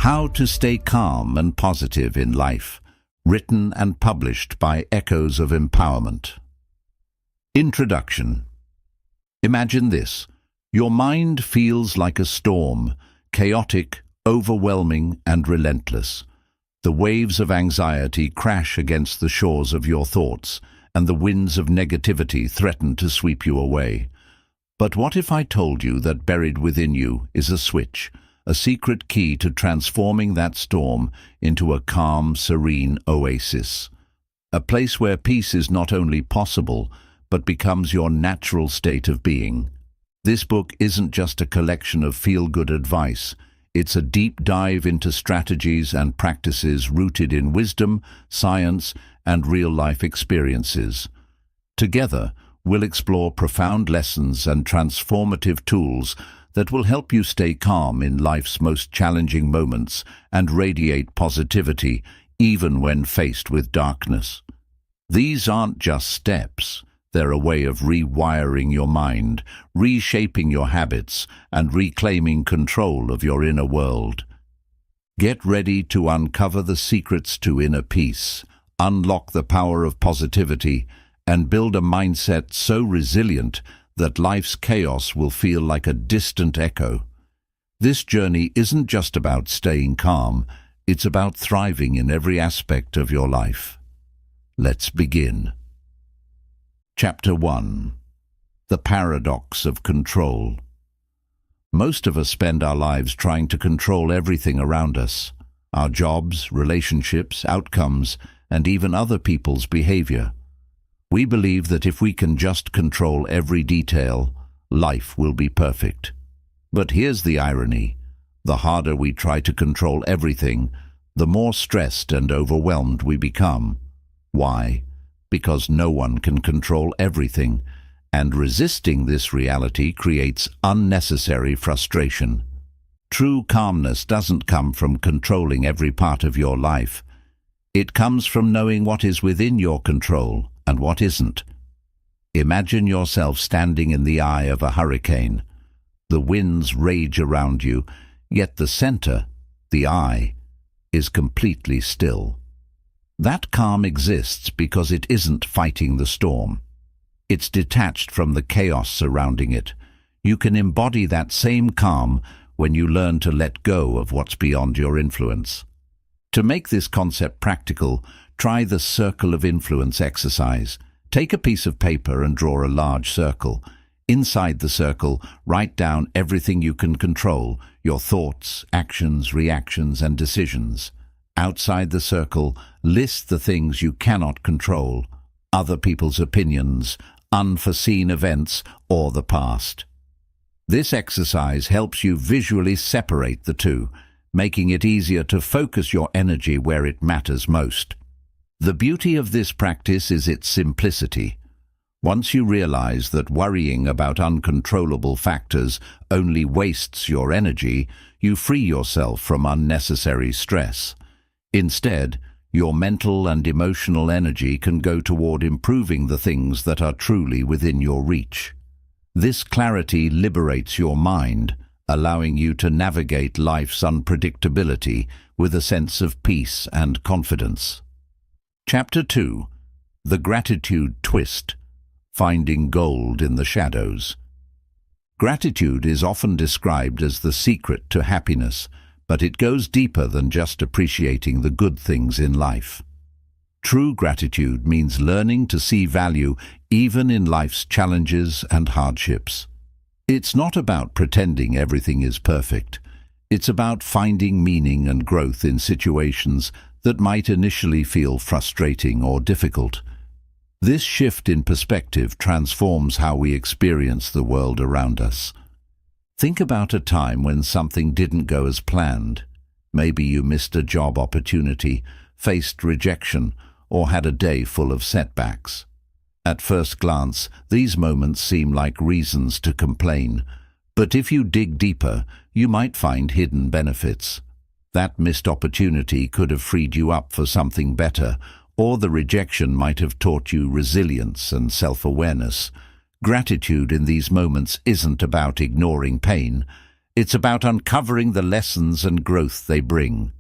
How to Stay Calm and Positive in Life, written and published by Echoes of Empowerment. Introduction. Imagine this. Your mind feels like a storm, chaotic, overwhelming, and relentless. The waves of anxiety crash against the shores of your thoughts, and the winds of negativity threaten to sweep you away. But what if I told you that buried within you is a switch, a secret key to transforming that storm into a calm, serene oasis? A place where peace is not only possible, but becomes your natural state of being. This book isn't just a collection of feel-good advice. It's a deep dive into strategies and practices rooted in wisdom, science, and real-life experiences. Together, we'll explore profound lessons and transformative tools that will help you stay calm in life's most challenging moments and radiate positivity even when faced with darkness. These aren't just steps. They're a way of rewiring your mind, reshaping your habits, and reclaiming control of your inner world. Get ready to uncover the secrets to inner peace, unlock the power of positivity, and build a mindset so resilient that life's chaos will feel like a distant echo. This journey isn't just about staying calm, it's about thriving in every aspect of your life. Let's begin. Chapter 1. The Paradox of Control. Most of us spend our lives trying to control everything around us: our jobs, relationships, outcomes, and even other people's behavior. We believe that if we can just control every detail, life will be perfect. But here's the irony. The harder we try to control everything, the more stressed and overwhelmed we become. Why? Because no one can control everything, and resisting this reality creates unnecessary frustration. True calmness doesn't come from controlling every part of your life. It comes from knowing what is within your control and what isn't. Imagine yourself standing in the eye of a hurricane. The winds rage around you, yet the center, the eye, is completely still. That calm exists because it isn't fighting the storm. It's detached from the chaos surrounding it. You can embody that same calm when you learn to let go of what's beyond your influence. To make this concept practical, try the circle of influence exercise. Take a piece of paper and draw a large circle. Inside the circle, write down everything you can control: your thoughts, actions, reactions, and decisions. Outside the circle, list the things you cannot control: other people's opinions, unforeseen events, or the past. This exercise helps you visually separate the two, making it easier to focus your energy where it matters most. The beauty of this practice is its simplicity. Once you realize that worrying about uncontrollable factors only wastes your energy, you free yourself from unnecessary stress. Instead, your mental and emotional energy can go toward improving the things that are truly within your reach. This clarity liberates your mind, allowing you to navigate life's unpredictability with a sense of peace and confidence. Chapter 2. The Gratitude Twist. Finding Gold in the Shadows. Gratitude is often described as the secret to happiness, but it goes deeper than just appreciating the good things in life. True gratitude means learning to see value even in life's challenges and hardships. It's not about pretending everything is perfect. It's about finding meaning and growth in situations that might initially feel frustrating or difficult. This shift in perspective transforms how we experience the world around us. Think about a time when something didn't go as planned. Maybe you missed a job opportunity, faced rejection, or had a day full of setbacks. At first glance, these moments seem like reasons to complain, but if you dig deeper, you might find hidden benefits. That missed opportunity could have freed you up for something better, or the rejection might have taught you resilience and self-awareness. Gratitude in these moments isn't about ignoring pain. It's about uncovering the lessons and growth they bring.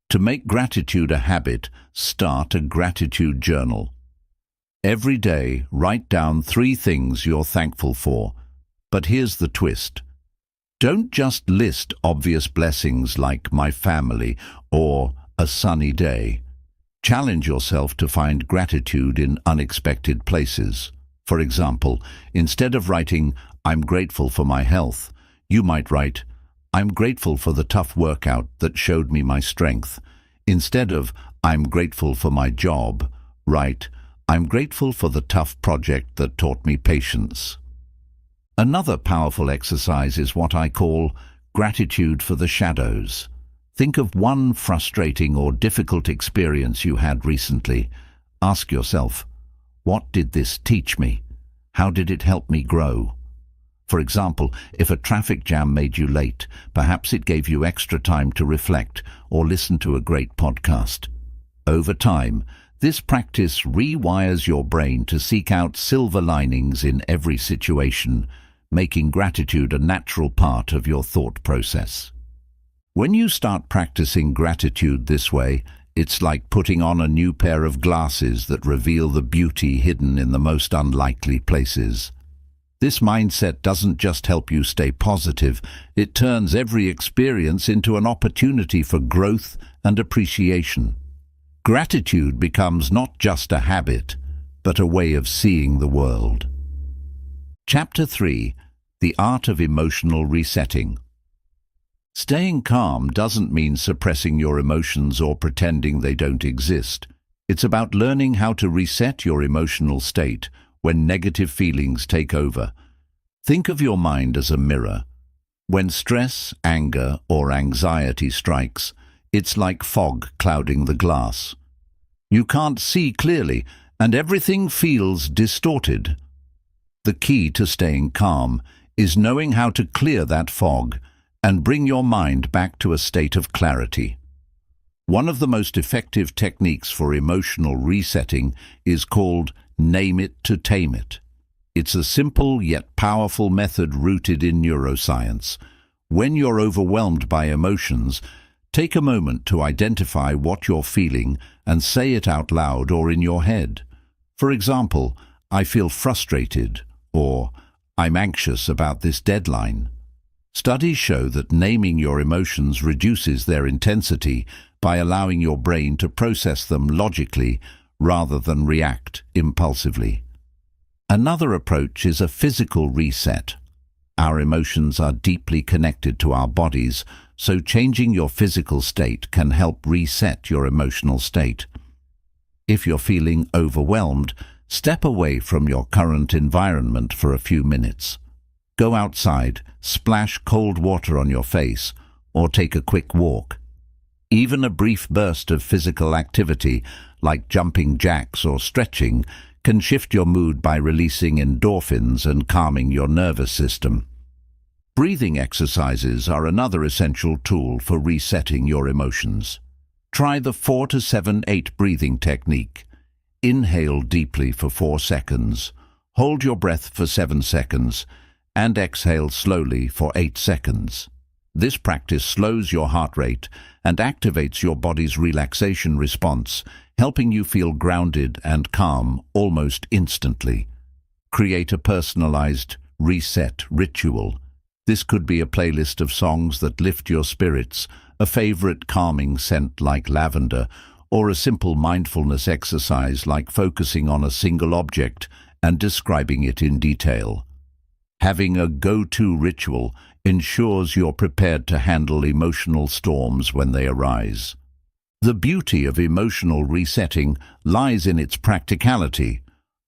To make gratitude a habit, start a gratitude journal. Every day, write down 3 things you're thankful for. But here's the twist. Don't just list obvious blessings like my family or a sunny day. Challenge yourself to find gratitude in unexpected places. For example, instead of writing, "I'm grateful for my health," you might write, "I'm grateful for the tough workout that showed me my strength." Instead of, "I'm grateful for my job," write, "I'm grateful for the tough project that taught me patience." Another powerful exercise is what I call gratitude for the shadows. Think of one frustrating or difficult experience you had recently. Ask yourself, what did this teach me? How did it help me grow? For example, if a traffic jam made you late, perhaps it gave you extra time to reflect or listen to a great podcast. Over time, this practice rewires your brain to seek out silver linings in every situation, making gratitude a natural part of your thought process. When you start practicing gratitude this way, it's like putting on a new pair of glasses that reveal the beauty hidden in the most unlikely places. This mindset doesn't just help you stay positive, it turns every experience into an opportunity for growth and appreciation. Gratitude becomes not just a habit, but a way of seeing the world. Chapter 3: The Art of Emotional Resetting. Staying calm doesn't mean suppressing your emotions or pretending they don't exist. It's about learning how to reset your emotional state when negative feelings take over. Think of your mind as a mirror. When stress, anger, or anxiety strikes, it's like fog clouding the glass. You can't see clearly, and everything feels distorted. The key to staying calm is knowing how to clear that fog and bring your mind back to a state of clarity. One of the most effective techniques for emotional resetting is called Name It to Tame It. It's a simple yet powerful method rooted in neuroscience. When you're overwhelmed by emotions, take a moment to identify what you're feeling and say it out loud or in your head. For example, "I feel frustrated," or "I'm anxious about this deadline." Studies show that naming your emotions reduces their intensity by allowing your brain to process them logically rather than react impulsively. Another approach is a physical reset. Our emotions are deeply connected to our bodies, so changing your physical state can help reset your emotional state. If you're feeling overwhelmed, step away from your current environment for a few minutes. Go outside, splash cold water on your face, or take a quick walk. Even a brief burst of physical activity, like jumping jacks or stretching, can shift your mood by releasing endorphins and calming your nervous system. Breathing exercises are another essential tool for resetting your emotions. Try the 4-7-8 breathing technique. Inhale deeply for 4 seconds, hold your breath for 7 seconds, and exhale slowly for 8 seconds. This practice slows your heart rate and activates your body's relaxation response, helping you feel grounded and calm almost instantly. Create a personalized reset ritual. This could be a playlist of songs that lift your spirits, a favorite calming scent like lavender, or a simple mindfulness exercise like focusing on a single object and describing it in detail. Having a go-to ritual ensures you're prepared to handle emotional storms when they arise. The beauty of emotional resetting lies in its practicality.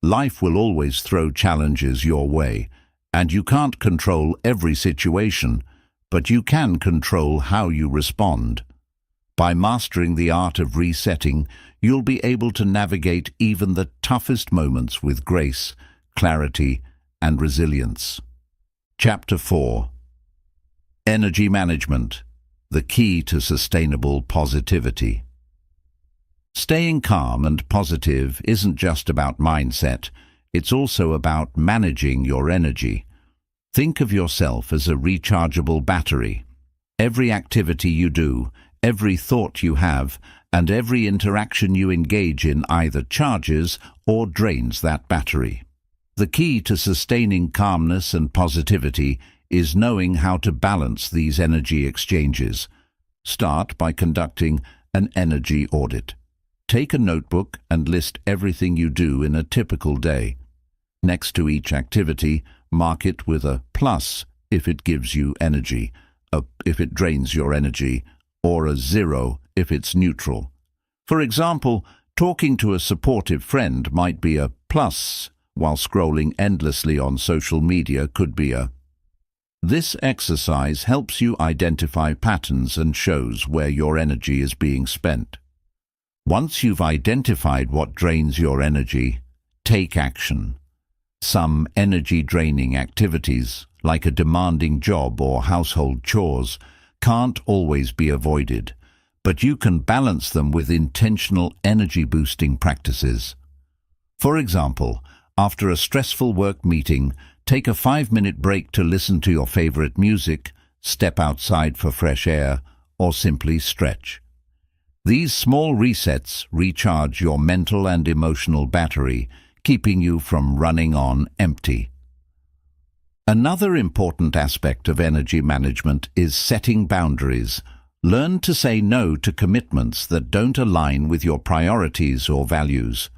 Life will always throw challenges your way, and you can't control every situation, but you can control how you respond. By mastering the art of resetting, you'll be able to navigate even the toughest moments with grace, clarity, and resilience. Chapter 4: Energy Management, the Key to Sustainable Positivity. Staying calm and positive isn't just about mindset, it's also about managing your energy. Think of yourself as a rechargeable battery. Every activity you do, every thought you have, and every interaction you engage in either charges or drains that battery. The key to sustaining calmness and positivity is knowing how to balance these energy exchanges. Start by conducting an energy audit. Take a notebook and list everything you do in a typical day. Next to each activity, mark it with a plus if it gives you energy, if it drains your energy, or a 0 if it's neutral. For example, talking to a supportive friend might be a plus, while scrolling endlessly on social media could be a. This exercise helps you identify patterns and shows where your energy is being spent. Once you've identified what drains your energy, take action. Some energy-draining activities, like a demanding job or household chores, can't always be avoided, but you can balance them with intentional energy-boosting practices. For example, after a stressful work meeting, take a 5-minute break to listen to your favorite music, step outside for fresh air, or simply stretch. These small resets recharge your mental and emotional battery, keeping you from running on empty. Another important aspect of energy management is setting boundaries. Learn to say no to commitments that don't align with your priorities or values.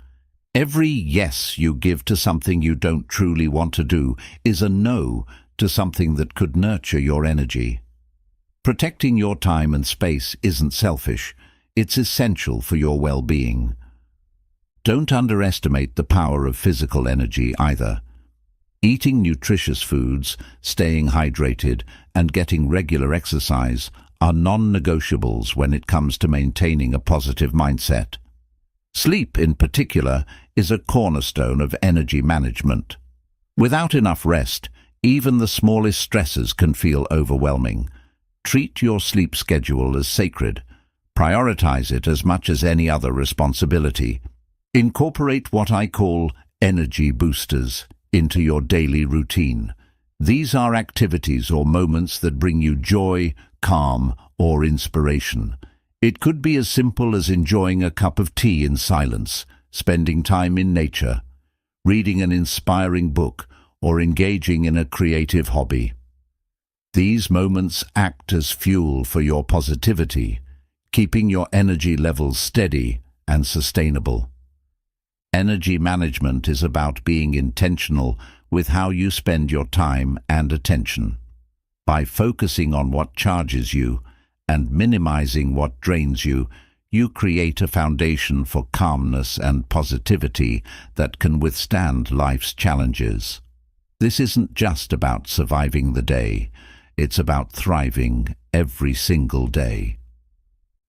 Every yes you give to something you don't truly want to do is a no to something that could nurture your energy. Protecting your time and space isn't selfish, it's essential for your well-being. Don't underestimate the power of physical energy either. Eating nutritious foods, staying hydrated, and getting regular exercise are non-negotiables when it comes to maintaining a positive mindset. Sleep, in particular, is a cornerstone of energy management. Without enough rest, even the smallest stresses can feel overwhelming. Treat your sleep schedule as sacred. Prioritize it as much as any other responsibility. Incorporate what I call energy boosters into your daily routine. These are activities or moments that bring you joy, calm, or inspiration. It could be as simple as enjoying a cup of tea in silence, spending time in nature, reading an inspiring book, or engaging in a creative hobby. These moments act as fuel for your positivity, keeping your energy levels steady and sustainable. Energy management is about being intentional with how you spend your time and attention. By focusing on what charges you and minimizing what drains you, you create a foundation for calmness and positivity that can withstand life's challenges. This isn't just about surviving the day, it's about thriving every single day.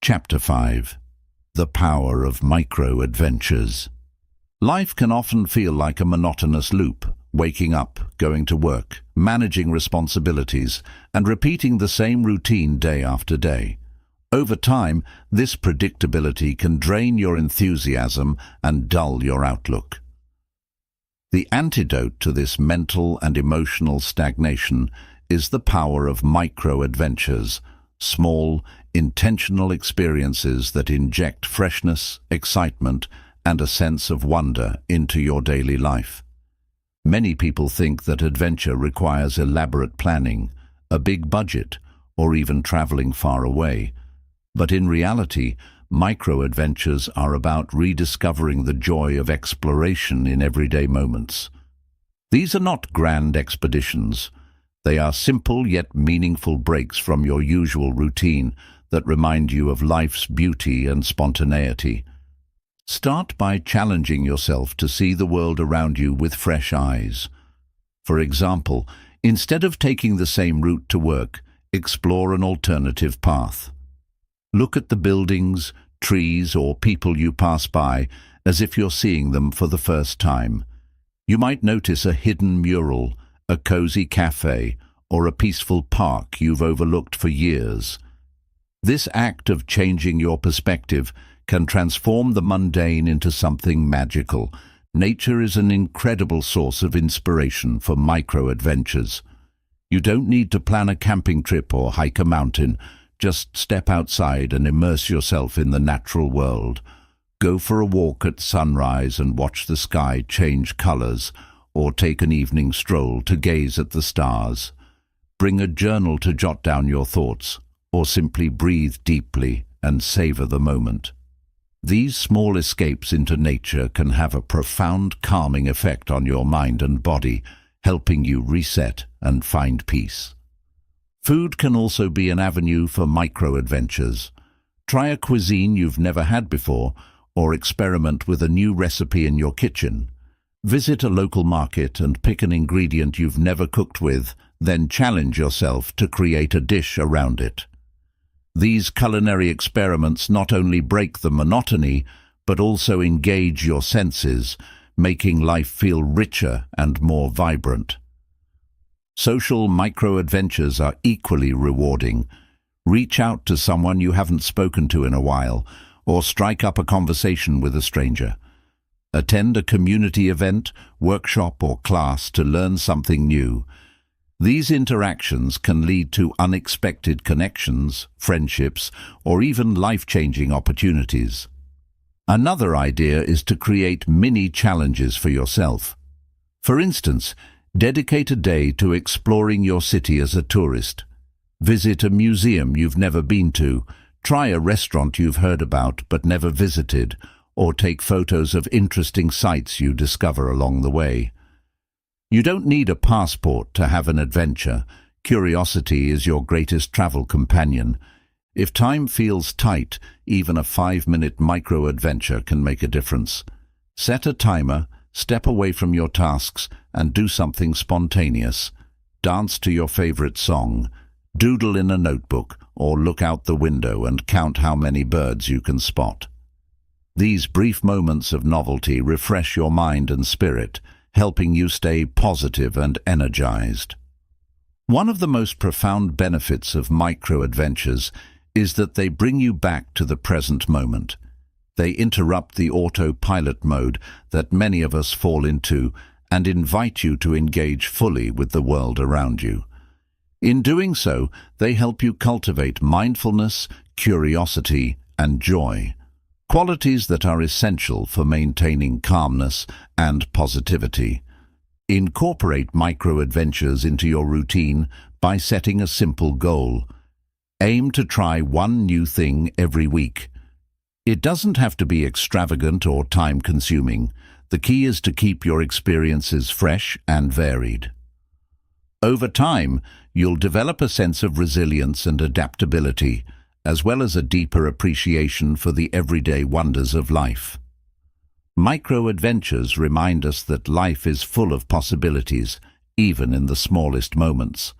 Chapter 5. The Power of Micro-Adventures. Life can often feel like a monotonous loop, waking up, going to work, managing responsibilities, and repeating the same routine day after day. Over time, this predictability can drain your enthusiasm and dull your outlook. The antidote to this mental and emotional stagnation is the power of micro-adventures, small, intentional experiences that inject freshness, excitement, and a sense of wonder into your daily life. Many people think that adventure requires elaborate planning, a big budget, or even traveling far away. But in reality, micro-adventures are about rediscovering the joy of exploration in everyday moments. These are not grand expeditions. They are simple yet meaningful breaks from your usual routine that remind you of life's beauty and spontaneity. Start by challenging yourself to see the world around you with fresh eyes. For example, instead of taking the same route to work, explore an alternative path. Look at the buildings, trees, or people you pass by as if you're seeing them for the first time. You might notice a hidden mural, a cozy cafe, or a peaceful park you've overlooked for years. This act of changing your perspective can transform the mundane into something magical. Nature is an incredible source of inspiration for micro-adventures. You don't need to plan a camping trip or hike a mountain. Just step outside and immerse yourself in the natural world. Go for a walk at sunrise and watch the sky change colors, or take an evening stroll to gaze at the stars. Bring a journal to jot down your thoughts, or simply breathe deeply and savor the moment. These small escapes into nature can have a profound calming effect on your mind and body, helping you reset and find peace. Food can also be an avenue for micro-adventures. Try a cuisine you've never had before, or experiment with a new recipe in your kitchen. Visit a local market and pick an ingredient you've never cooked with, then challenge yourself to create a dish around it. These culinary experiments not only break the monotony, but also engage your senses, making life feel richer and more vibrant. Social micro-adventures are equally rewarding. Reach out to someone you haven't spoken to in a while, or strike up a conversation with a stranger. Attend a community event, workshop, or class to learn something new. These interactions can lead to unexpected connections, friendships, or even life-changing opportunities. Another idea is to create mini challenges for yourself. For instance, dedicate a day to exploring your city as a tourist. Visit a museum you've never been to, try a restaurant you've heard about but never visited, or take photos of interesting sights you discover along the way. You don't need a passport to have an adventure. Curiosity is your greatest travel companion. If time feels tight, even a 5-minute micro-adventure can make a difference. Set a timer, step away from your tasks, and do something spontaneous. Dance to your favorite song, doodle in a notebook, or look out the window and count how many birds you can spot. These brief moments of novelty refresh your mind and spirit, helping you stay positive and energized. One of the most profound benefits of micro-adventures is that they bring you back to the present moment. They interrupt the autopilot mode that many of us fall into and invite you to engage fully with the world around you. In doing so, they help you cultivate mindfulness, curiosity, and joy, qualities that are essential for maintaining calmness and positivity. Incorporate micro-adventures into your routine by setting a simple goal. Aim to try one new thing every week. It doesn't have to be extravagant or time-consuming. The key is to keep your experiences fresh and varied. Over time, you'll develop a sense of resilience and adaptability, as well as a deeper appreciation for the everyday wonders of life. Micro-adventures remind us that life is full of possibilities, even in the smallest moments.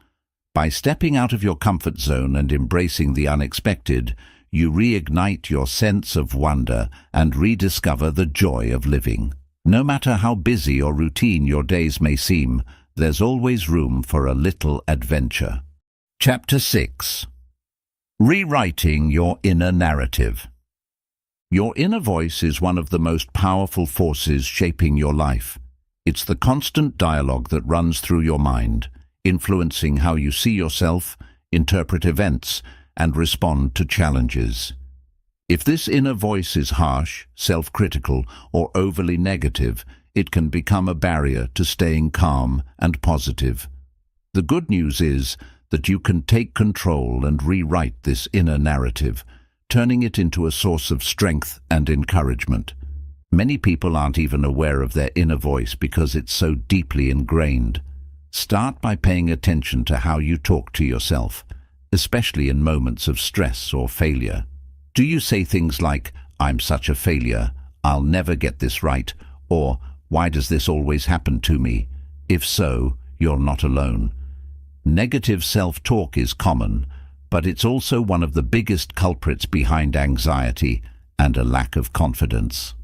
By stepping out of your comfort zone and embracing the unexpected, you reignite your sense of wonder and rediscover the joy of living. No matter how busy or routine your days may seem, there's always room for a little adventure. Chapter 6. Rewriting your inner narrative. Your inner voice is one of the most powerful forces shaping your life. It's the constant dialogue that runs through your mind, influencing how you see yourself, interpret events, and respond to challenges. If this inner voice is harsh, self-critical, or overly negative, it can become a barrier to staying calm and positive. The good news is that you can take control and rewrite this inner narrative, turning it into a source of strength and encouragement. Many people aren't even aware of their inner voice because it's so deeply ingrained. Start by paying attention to how you talk to yourself, especially in moments of stress or failure. Do you say things like, "I'm such a failure, I'll never get this right," or "Why does this always happen to me?" If so, you're not alone. Negative self-talk is common, but it's also one of the biggest culprits behind anxiety and a lack of confidence.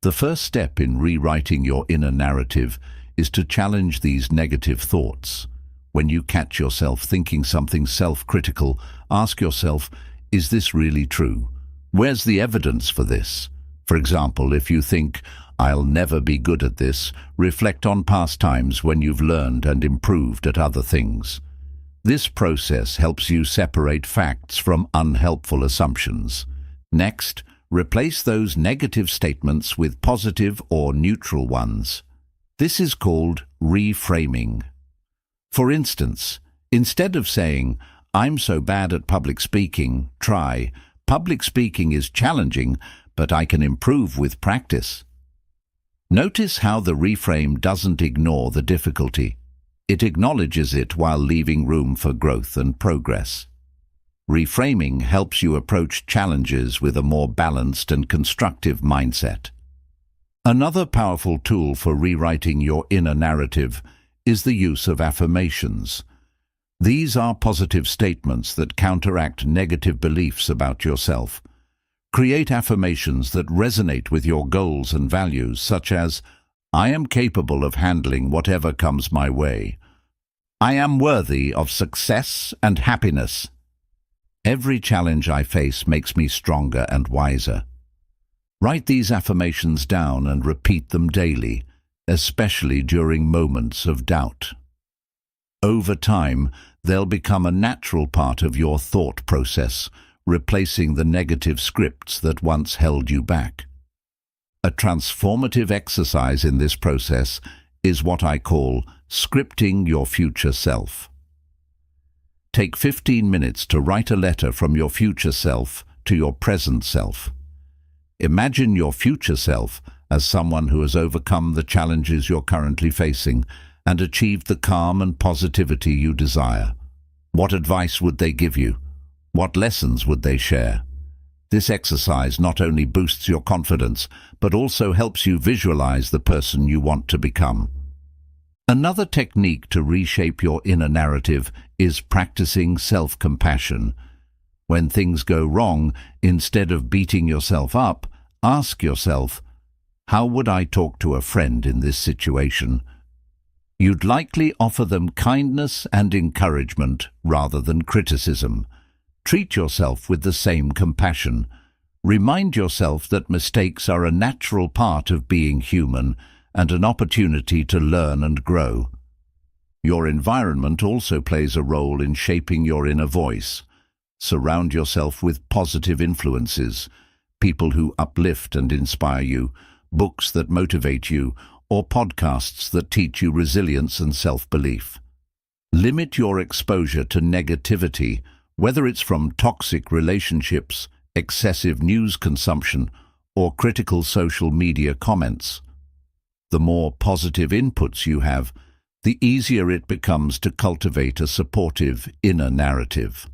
The first step in rewriting your inner narrative is to challenge these negative thoughts. When you catch yourself thinking something self-critical, ask yourself, is this really true? Where's the evidence for this? For example, if you think, "I'll never be good at this." Reflect on past times when you've learned and improved at other things. This process helps you separate facts from unhelpful assumptions. Next, replace those negative statements with positive or neutral ones. This is called reframing. For instance, instead of saying, "I'm so bad at public speaking," try, "Public speaking is challenging, but I can improve with practice." Notice how the reframe doesn't ignore the difficulty. It acknowledges it while leaving room for growth and progress. Reframing helps you approach challenges with a more balanced and constructive mindset. Another powerful tool for rewriting your inner narrative is the use of affirmations. These are positive statements that counteract negative beliefs about yourself. Create affirmations that resonate with your goals and values, such as, "I am capable of handling whatever comes my way." "I am worthy of success and happiness." "Every challenge I face makes me stronger and wiser." Write these affirmations down and repeat them daily, especially during moments of doubt. Over time, they'll become a natural part of your thought process, replacing the negative scripts that once held you back. A transformative exercise in this process is what I call scripting your future self. Take 15 minutes to write a letter from your future self to your present self. Imagine your future self as someone who has overcome the challenges you're currently facing and achieved the calm and positivity you desire. What advice would they give you? What lessons would they share? This exercise not only boosts your confidence, but also helps you visualize the person you want to become. Another technique to reshape your inner narrative is practicing self-compassion. When things go wrong, instead of beating yourself up, ask yourself, "How would I talk to a friend in this situation?" You'd likely offer them kindness and encouragement rather than criticism. Treat yourself with the same compassion. Remind yourself that mistakes are a natural part of being human and an opportunity to learn and grow. Your environment also plays a role in shaping your inner voice. Surround yourself with positive influences, people who uplift and inspire you, books that motivate you, or podcasts that teach you resilience and self-belief. Limit your exposure to negativity, whether it's from toxic relationships, excessive news consumption, or critical social media comments. The more positive inputs you have, the easier it becomes to cultivate a supportive inner narrative.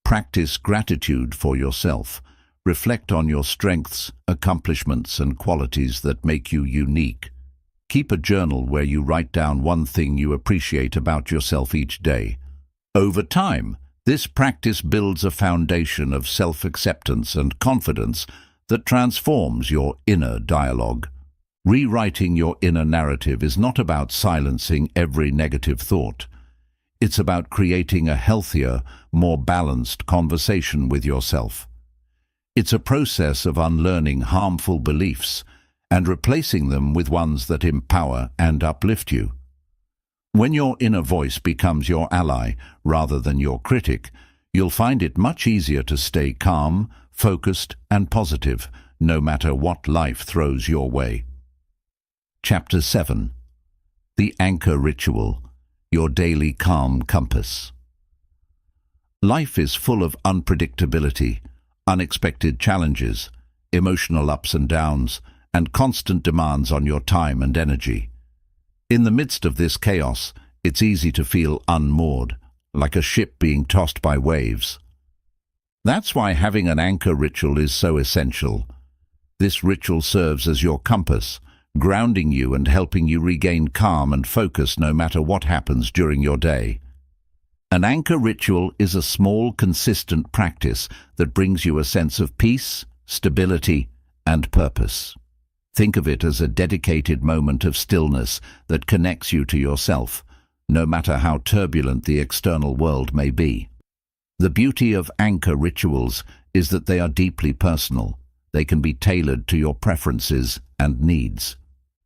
Practice gratitude for yourself. Reflect on your strengths, accomplishments, and qualities that make you unique. Keep a journal where you write down one thing you appreciate about yourself each day. Over time, this practice builds a foundation of self-acceptance and confidence that transforms your inner dialogue. Rewriting your inner narrative is not about silencing every negative thought. It's about creating a healthier, more balanced conversation with yourself. It's a process of unlearning harmful beliefs and replacing them with ones that empower and uplift you. When your inner voice becomes your ally rather than your critic, you'll find it much easier to stay calm, focused, and positive, no matter what life throws your way. Chapter 7. The Anchor Ritual, your daily calm compass. Life is full of unpredictability, unexpected challenges, emotional ups and downs, and constant demands on your time and energy. In the midst of this chaos, it's easy to feel unmoored, like a ship being tossed by waves. That's why having an anchor ritual is so essential. This ritual serves as your compass, grounding you and helping you regain calm and focus no matter what happens during your day. An anchor ritual is a small, consistent practice that brings you a sense of peace, stability, and purpose. Think of it as a dedicated moment of stillness that connects you to yourself, no matter how turbulent the external world may be. The beauty of anchor rituals is that they are deeply personal. They can be tailored to your preferences and needs.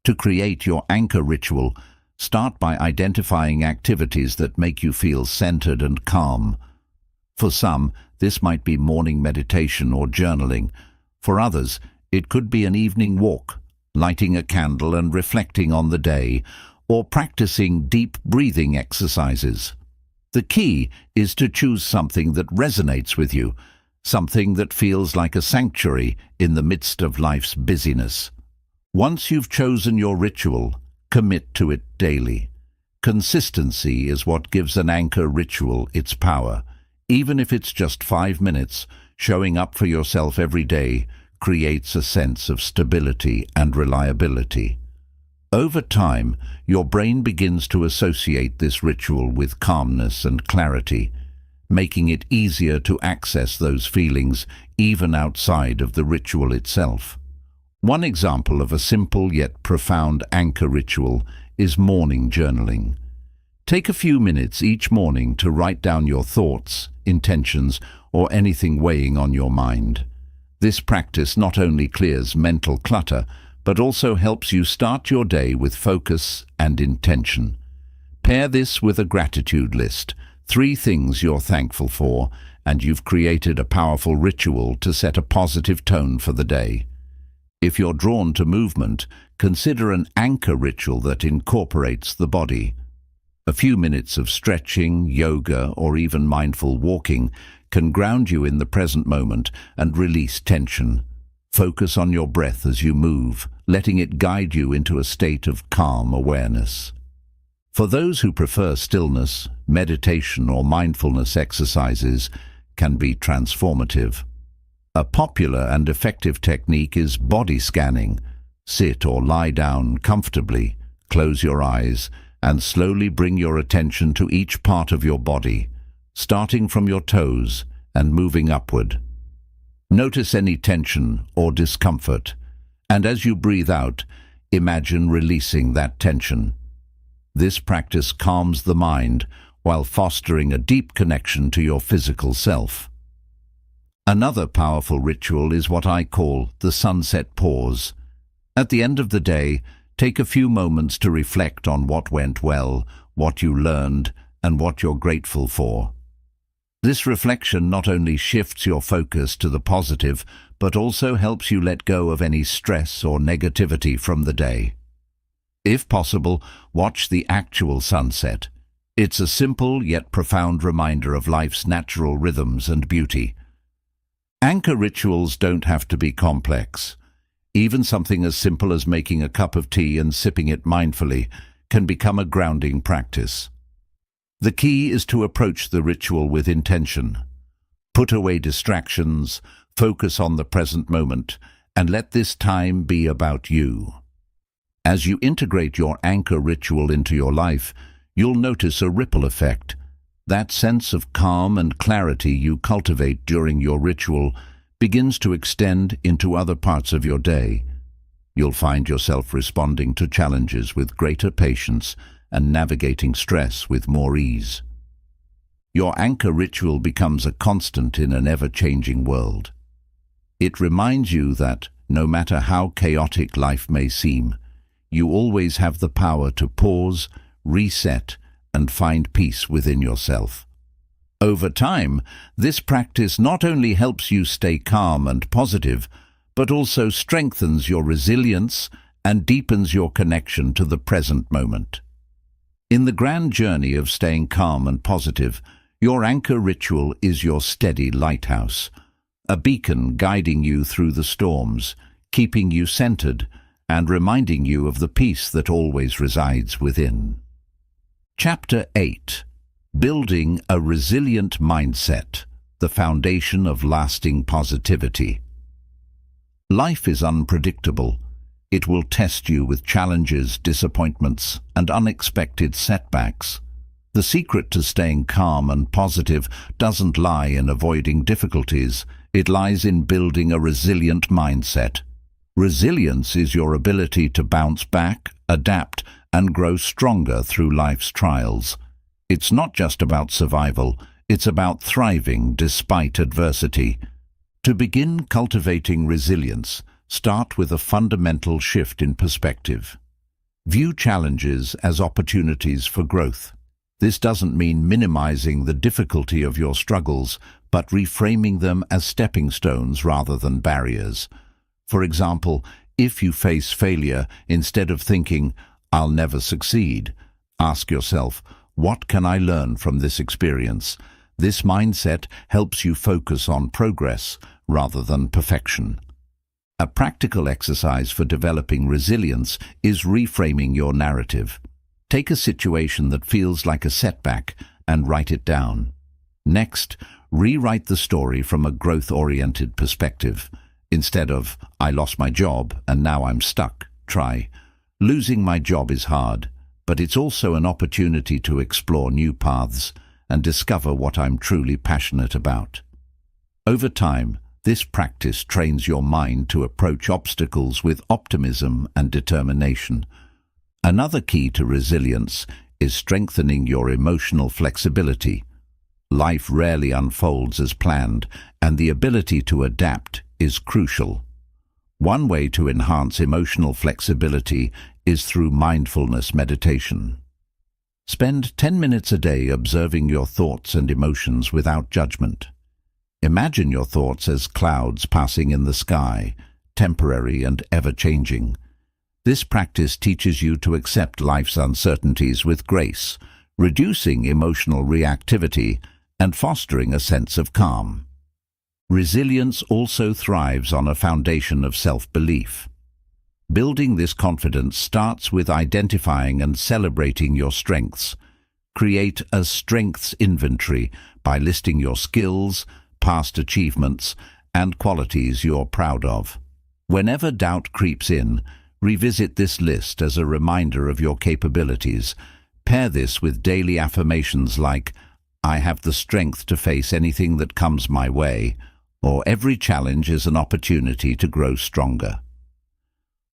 To create your anchor ritual, start by identifying activities that make you feel centered and calm. For some, this might be morning meditation or journaling. For others, it could be an evening walk, lighting a candle and reflecting on the day, or practicing deep breathing exercises. The key is to choose something that resonates with you, something that feels like a sanctuary in the midst of life's busyness. Once you've chosen your ritual, commit to it daily. Consistency is what gives an anchor ritual its power. Even if it's just 5 minutes, showing up for yourself every day creates a sense of stability and reliability. Over time, your brain begins to associate this ritual with calmness and clarity, making it easier to access those feelings even outside of the ritual itself. One example of a simple yet profound anchor ritual is morning journaling. Take a few minutes each morning to write down your thoughts, intentions, or anything weighing on your mind. This practice not only clears mental clutter, but also helps you start your day with focus and intention. Pair this with a gratitude list, 3 things you're thankful for, and you've created a powerful ritual to set a positive tone for the day. If you're drawn to movement, consider an anchor ritual that incorporates the body. A few minutes of stretching, yoga, or even mindful walking can ground you in the present moment and release tension. Focus on your breath as you move, letting it guide you into a state of calm awareness. For those who prefer stillness, meditation or mindfulness exercises can be transformative. A popular and effective technique is body scanning. Sit or lie down comfortably, close your eyes, and slowly bring your attention to each part of your body, starting from your toes and moving upward. Notice any tension or discomfort, and as you breathe out, imagine releasing that tension. This practice calms the mind while fostering a deep connection to your physical self. Another powerful ritual is what I call the sunset pause. At the end of the day, take a few moments to reflect on what went well, what you learned, and what you're grateful for. This reflection not only shifts your focus to the positive, but also helps you let go of any stress or negativity from the day. If possible, watch the actual sunset. It's a simple yet profound reminder of life's natural rhythms and beauty. Anchor rituals don't have to be complex. Even something as simple as making a cup of tea and sipping it mindfully can become a grounding practice. The key is to approach the ritual with intention. Put away distractions, focus on the present moment, and let this time be about you. As you integrate your anchor ritual into your life, you'll notice a ripple effect. That sense of calm and clarity you cultivate during your ritual begins to extend into other parts of your day. You'll find yourself responding to challenges with greater patience and navigating stress with more ease. Your anchor ritual becomes a constant in an ever-changing world. It reminds you that, no matter how chaotic life may seem, you always have the power to pause, reset, and find peace within yourself. Over time, this practice not only helps you stay calm and positive, but also strengthens your resilience and deepens your connection to the present moment. In the grand journey of staying calm and positive, your anchor ritual is your steady lighthouse, a beacon guiding you through the storms, keeping you centered, and reminding you of the peace that always resides within. Chapter 8. Building a Resilient Mindset, the Foundation of Lasting Positivity. Life is unpredictable. It will test you with challenges, disappointments, and unexpected setbacks. The secret to staying calm and positive doesn't lie in avoiding difficulties. It lies in building a resilient mindset. Resilience is your ability to bounce back, adapt, and grow stronger through life's trials. It's not just about survival, it's about thriving despite adversity. To begin cultivating resilience, start with a fundamental shift in perspective. View challenges as opportunities for growth. This doesn't mean minimizing the difficulty of your struggles, but reframing them as stepping stones rather than barriers. For example, if you face failure, instead of thinking, "I'll never succeed," ask yourself, "What can I learn from this experience?" This mindset helps you focus on progress rather than perfection. A practical exercise for developing resilience is reframing your narrative. Take a situation that feels like a setback and write it down. Next, rewrite the story from a growth-oriented perspective. Instead of, "I lost my job and now I'm stuck," try, "Losing my job is hard, but it's also an opportunity to explore new paths and discover what I'm truly passionate about." Over time, this practice trains your mind to approach obstacles with optimism and determination. Another key to resilience is strengthening your emotional flexibility. Life rarely unfolds as planned, and the ability to adapt is crucial. One way to enhance emotional flexibility is through mindfulness meditation. Spend 10 minutes a day observing your thoughts and emotions without judgment. Imagine your thoughts as clouds passing in the sky, temporary and ever-changing. This practice teaches you to accept life's uncertainties with grace, reducing emotional reactivity and fostering a sense of calm. Resilience also thrives on a foundation of self-belief. Building this confidence starts with identifying and celebrating your strengths. Create a strengths inventory by listing your skills, past achievements, and qualities you're proud of. Whenever doubt creeps in, revisit this list as a reminder of your capabilities. Pair this with daily affirmations like, "I have the strength to face anything that comes my way," or "Every challenge is an opportunity to grow stronger."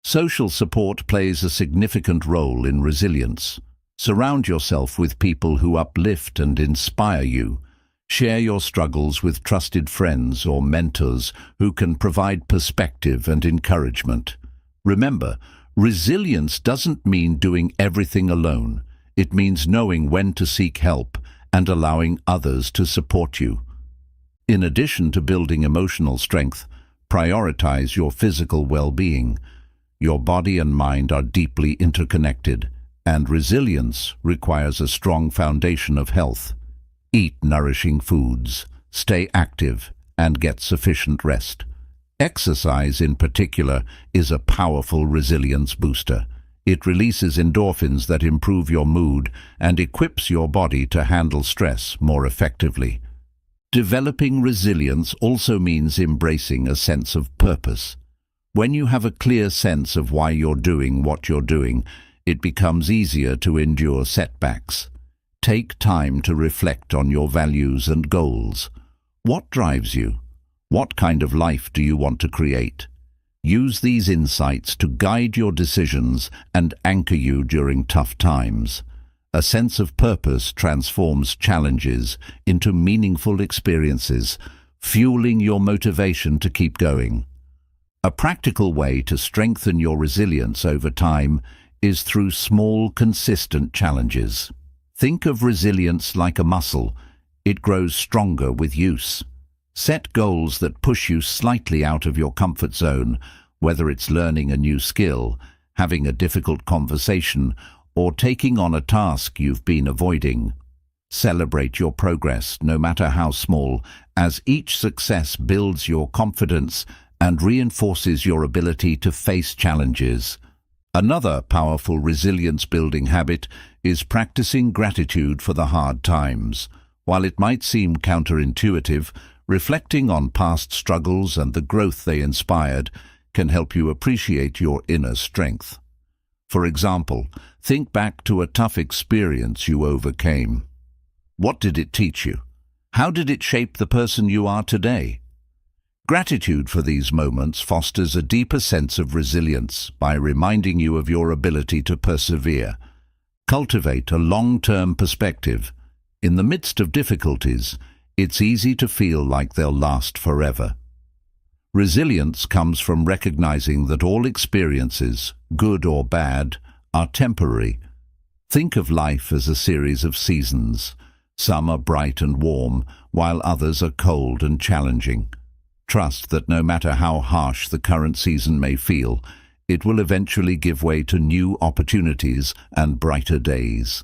Social support plays a significant role in resilience. Surround yourself with people who uplift and inspire you. Share your struggles with trusted friends or mentors who can provide perspective and encouragement. Remember, resilience doesn't mean doing everything alone. It means knowing when to seek help and allowing others to support you. In addition to building emotional strength, prioritize your physical well-being. Your body and mind are deeply interconnected, and resilience requires a strong foundation of health. Eat nourishing foods, stay active, and get sufficient rest. Exercise, in particular, is a powerful resilience booster. It releases endorphins that improve your mood and equips your body to handle stress more effectively. Developing resilience also means embracing a sense of purpose. When you have a clear sense of why you're doing what you're doing, it becomes easier to endure setbacks. Take time to reflect on your values and goals. What drives you? What kind of life do you want to create? Use these insights to guide your decisions and anchor you during tough times. A sense of purpose transforms challenges into meaningful experiences, fueling your motivation to keep going. A practical way to strengthen your resilience over time is through small, consistent challenges. Think of resilience like a muscle. It grows stronger with use. Set goals that push you slightly out of your comfort zone, whether it's learning a new skill, having a difficult conversation, or taking on a task you've been avoiding. Celebrate your progress, no matter how small, as each success builds your confidence and reinforces your ability to face challenges. Another powerful resilience-building habit is practicing gratitude for the hard times. While it might seem counterintuitive, reflecting on past struggles and the growth they inspired can help you appreciate your inner strength. For example, think back to a tough experience you overcame. What did it teach you? How did it shape the person you are today? Gratitude for these moments fosters a deeper sense of resilience by reminding you of your ability to persevere. Cultivate a long-term perspective. In the midst of difficulties, it's easy to feel like they'll last forever. Resilience comes from recognizing that all experiences, good or bad, are temporary. Think of life as a series of seasons. Some are bright and warm, while others are cold and challenging. Trust that no matter how harsh the current season may feel, it will eventually give way to new opportunities and brighter days.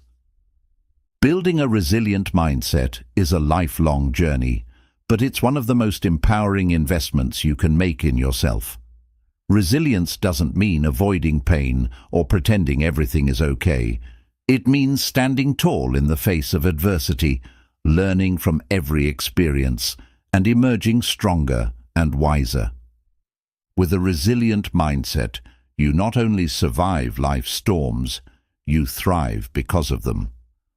Building a resilient mindset is a lifelong journey, but it's one of the most empowering investments you can make in yourself. Resilience doesn't mean avoiding pain or pretending everything is okay. It means standing tall in the face of adversity, learning from every experience, and emerging stronger and wiser. With a resilient mindset, you not only survive life's storms, you thrive because of them.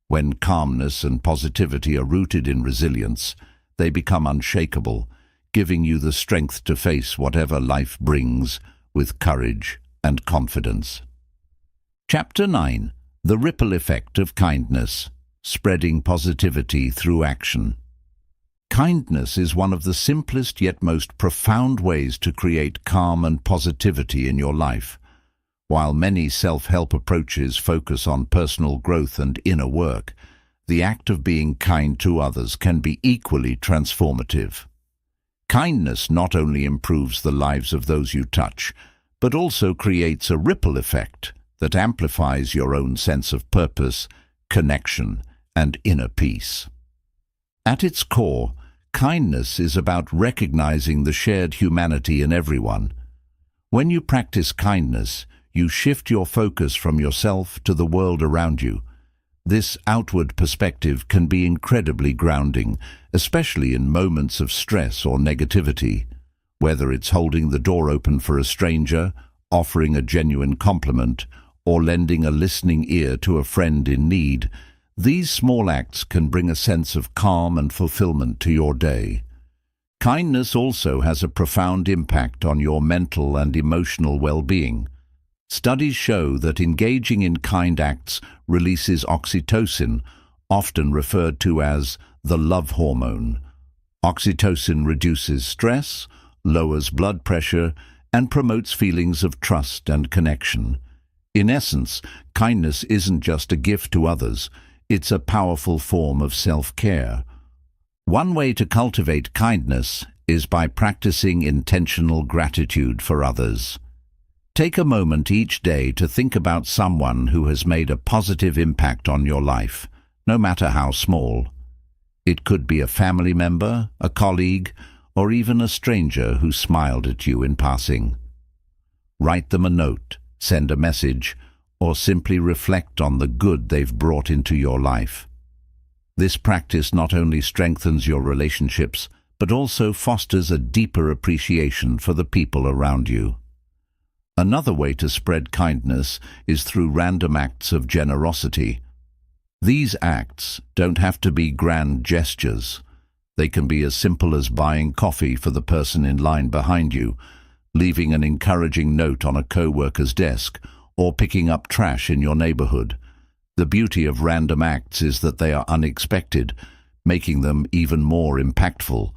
When calmness and positivity are rooted in resilience, they become unshakable, giving you the strength to face whatever life brings with courage and confidence. Chapter 9. The Ripple Effect of Kindness. Spreading positivity through action. Kindness is one of the simplest yet most profound ways to create calm and positivity in your life. While many self-help approaches focus on personal growth and inner work, the act of being kind to others can be equally transformative. Kindness not only improves the lives of those you touch, but also creates a ripple effect that amplifies your own sense of purpose, connection, and inner peace. At its core, kindness is about recognizing the shared humanity in everyone. When you practice kindness, you shift your focus from yourself to the world around you. This outward perspective can be incredibly grounding, especially in moments of stress or negativity. Whether it's holding the door open for a stranger, offering a genuine compliment, or lending a listening ear to a friend in need, these small acts can bring a sense of calm and fulfillment to your day. Kindness also has a profound impact on your mental and emotional well-being. Studies show that engaging in kind acts releases oxytocin, often referred to as the love hormone. Oxytocin reduces stress, lowers blood pressure, and promotes feelings of trust and connection. In essence, kindness isn't just a gift to others, it's a powerful form of self-care. One way to cultivate kindness is by practicing intentional gratitude for others. Take a moment each day to think about someone who has made a positive impact on your life, no matter how small. It could be a family member, a colleague, or even a stranger who smiled at you in passing. Write them a note, send a message, or simply reflect on the good they've brought into your life. This practice not only strengthens your relationships, but also fosters a deeper appreciation for the people around you. Another way to spread kindness is through random acts of generosity. These acts don't have to be grand gestures. They can be as simple as buying coffee for the person in line behind you, leaving an encouraging note on a co-worker's desk, or picking up trash in your neighborhood. The beauty of random acts is that they are unexpected, making them even more impactful.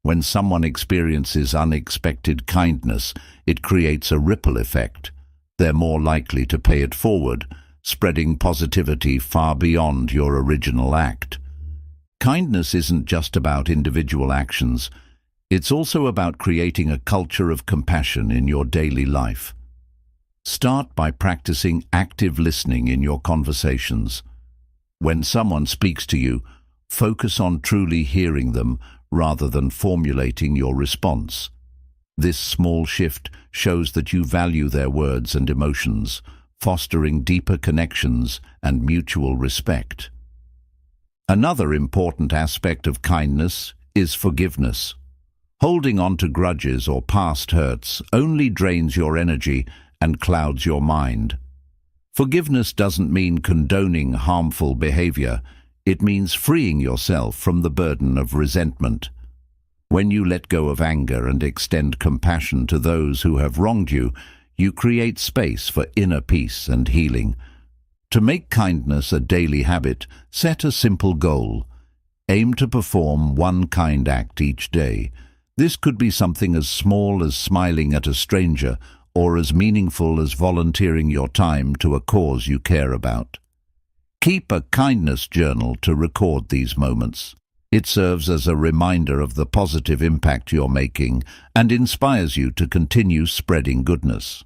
When someone experiences unexpected kindness, it creates a ripple effect. They're more likely to pay it forward, spreading positivity far beyond your original act. Kindness isn't just about individual actions. It's also about creating a culture of compassion in your daily life. Start by practicing active listening in your conversations. When someone speaks to you, focus on truly hearing them rather than formulating your response. This small shift shows that you value their words and emotions, fostering deeper connections and mutual respect. Another important aspect of kindness is forgiveness. Holding on to grudges or past hurts only drains your energy and clouds your mind. Forgiveness doesn't mean condoning harmful behavior. It means freeing yourself from the burden of resentment. When you let go of anger and extend compassion to those who have wronged you, you create space for inner peace and healing. To make kindness a daily habit, set a simple goal. Aim to perform one kind act each day. This could be something as small as smiling at a stranger or as meaningful as volunteering your time to a cause you care about. Keep a kindness journal to record these moments. It serves as a reminder of the positive impact you're making and inspires you to continue spreading goodness.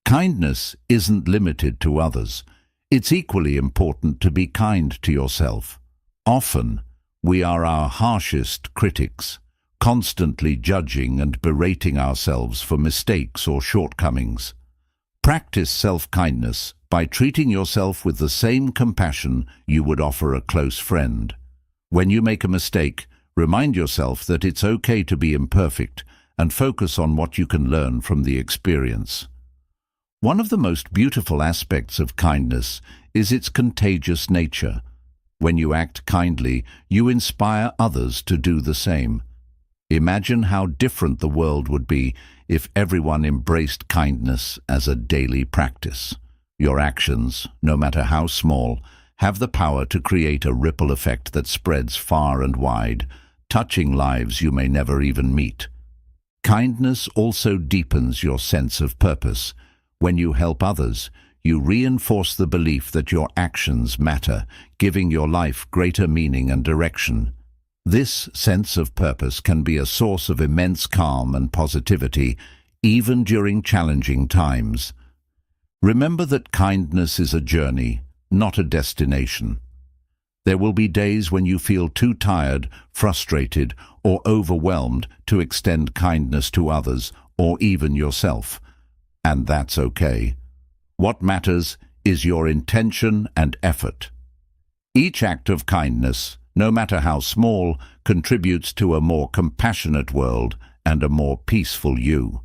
Kindness isn't limited to others. It's equally important to be kind to yourself. Often, we are our harshest critics, constantly judging and berating ourselves for mistakes or shortcomings. Practice self-kindness by treating yourself with the same compassion you would offer a close friend. When you make a mistake, remind yourself that it's okay to be imperfect and focus on what you can learn from the experience. One of the most beautiful aspects of kindness is its contagious nature. When you act kindly, you inspire others to do the same. Imagine how different the world would be if everyone embraced kindness as a daily practice. Your actions, no matter how small, have the power to create a ripple effect that spreads far and wide, touching lives you may never even meet. Kindness also deepens your sense of purpose. When you help others, you reinforce the belief that your actions matter, giving your life greater meaning and direction. This sense of purpose can be a source of immense calm and positivity, even during challenging times. Remember that kindness is a journey, not a destination. There will be days when you feel too tired, frustrated, or overwhelmed to extend kindness to others, or even yourself. And that's okay. What matters is your intention and effort. Each act of kindness, no matter how small, contributes to a more compassionate world and a more peaceful you.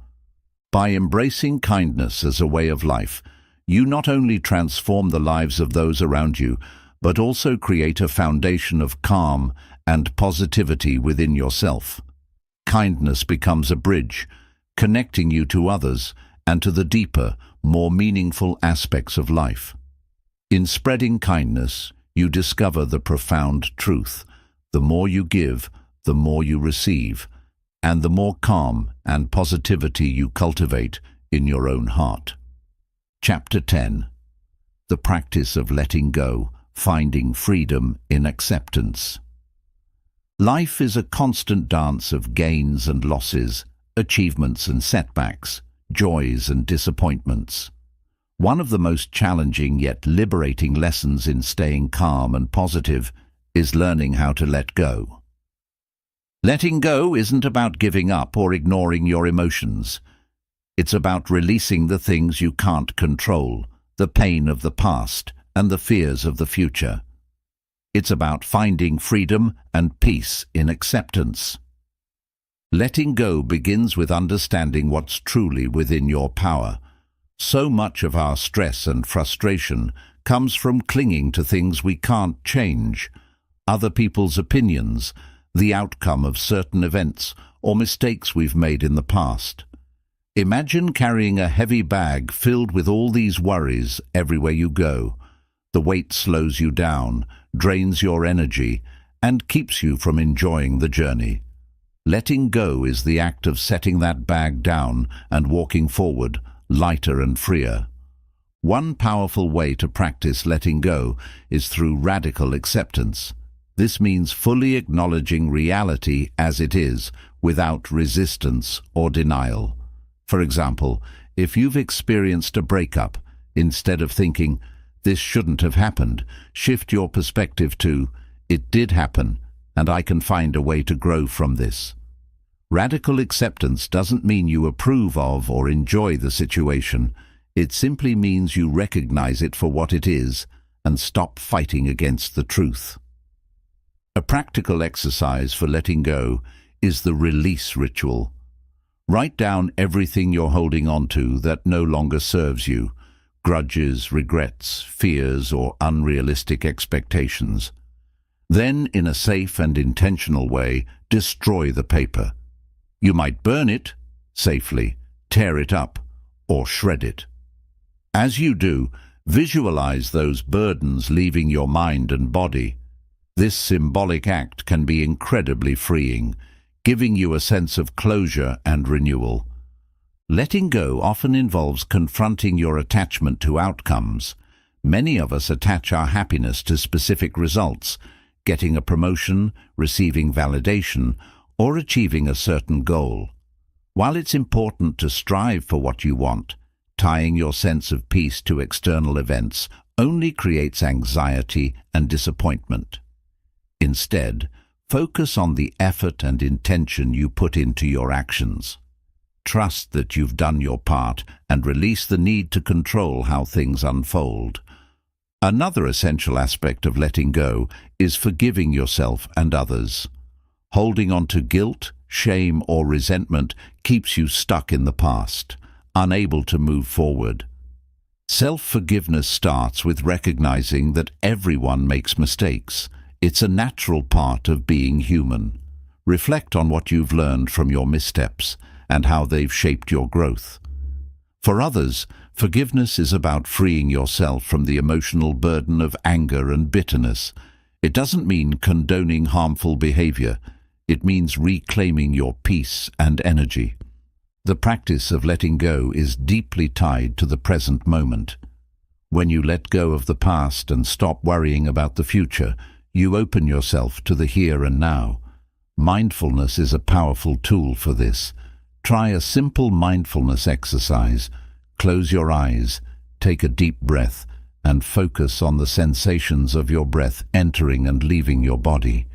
By embracing kindness as a way of life, you not only transform the lives of those around you, but also create a foundation of calm and positivity within yourself. Kindness becomes a bridge, connecting you to others and to the deeper, more meaningful aspects of life. In spreading kindness, you discover the profound truth. The more you give, the more you receive, and the more calm and positivity you cultivate in your own heart. Chapter 10. The Practice of Letting Go, Finding Freedom in Acceptance. Life is a constant dance of gains and losses, achievements and setbacks, joys and disappointments. One of the most challenging yet liberating lessons in staying calm and positive is learning how to let go. Letting go isn't about giving up or ignoring your emotions. It's about releasing the things you can't control, the pain of the past and the fears of the future. It's about finding freedom and peace in acceptance. Letting go begins with understanding what's truly within your power. So much of our stress and frustration comes from clinging to things we can't change, other people's opinions, the outcome of certain events, or mistakes we've made in the past. Imagine carrying a heavy bag filled with all these worries everywhere you go. The weight slows you down, drains your energy, and keeps you from enjoying the journey. Letting go is the act of setting that bag down and walking forward, lighter and freer. One powerful way to practice letting go is through radical acceptance. This means fully acknowledging reality as it is, without resistance or denial. For example, if you've experienced a breakup, instead of thinking, "This shouldn't have happened," shift your perspective to, "It did happen, and I can find a way to grow from this." Radical acceptance doesn't mean you approve of or enjoy the situation. It simply means you recognize it for what it is and stop fighting against the truth. A practical exercise for letting go is the release ritual. Write down everything you're holding on to that no longer serves you: grudges, regrets, fears, or unrealistic expectations. Then, in a safe and intentional way, destroy the paper. You might burn it safely, tear it up, or shred it. As you do, visualize those burdens leaving your mind and body. This symbolic act can be incredibly freeing, giving you a sense of closure and renewal. Letting go often involves confronting your attachment to outcomes. Many of us attach our happiness to specific results, getting a promotion, receiving validation, or achieving a certain goal. While it's important to strive for what you want, tying your sense of peace to external events only creates anxiety and disappointment. Instead, focus on the effort and intention you put into your actions. Trust that you've done your part and release the need to control how things unfold. Another essential aspect of letting go is forgiving yourself and others. Holding on to guilt, shame, or resentment keeps you stuck in the past, unable to move forward. Self-forgiveness starts with recognizing that everyone makes mistakes. It's a natural part of being human. Reflect on what you've learned from your missteps and how they've shaped your growth. For others, forgiveness is about freeing yourself from the emotional burden of anger and bitterness. It doesn't mean condoning harmful behavior. It means reclaiming your peace and energy. The practice of letting go is deeply tied to the present moment. When you let go of the past and stop worrying about the future, you open yourself to the here and now. Mindfulness is a powerful tool for this. Try a simple mindfulness exercise. Close your eyes, take a deep breath, and focus on the sensations of your breath entering and leaving your body.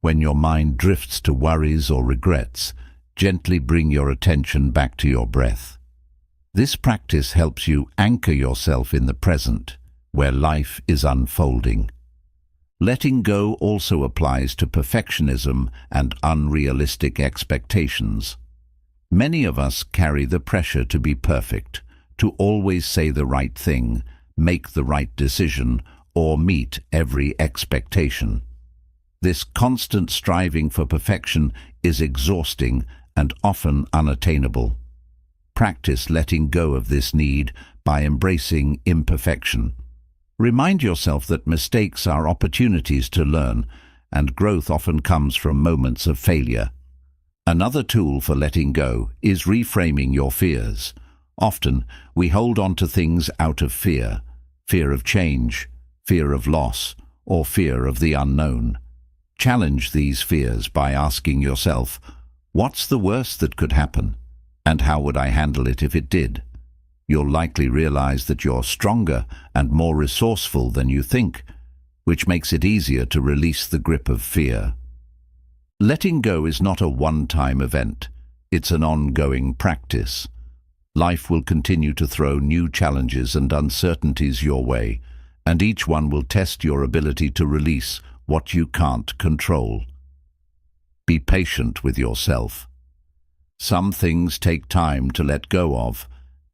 When your mind drifts to worries or regrets, gently bring your attention back to your breath. This practice helps you anchor yourself in the present, where life is unfolding. Letting go also applies to perfectionism and unrealistic expectations. Many of us carry the pressure to be perfect, to always say the right thing, make the right decision, or meet every expectation. This constant striving for perfection is exhausting and often unattainable. Practice letting go of this need by embracing imperfection. Remind yourself that mistakes are opportunities to learn, and growth often comes from moments of failure. Another tool for letting go is reframing your fears. Often, we hold on to things out of fear of change, fear of loss, or fear of the unknown. Challenge these fears by asking yourself, what's the worst that could happen? And how would I handle it if it did? You'll likely realize that you're stronger and more resourceful than you think, which makes it easier to release the grip of fear. Letting go is not a one-time event. It's an ongoing practice. Life will continue to throw new challenges and uncertainties your way, and each one will test your ability to release what you can't control. Be patient with yourself. Some things take time to let go of,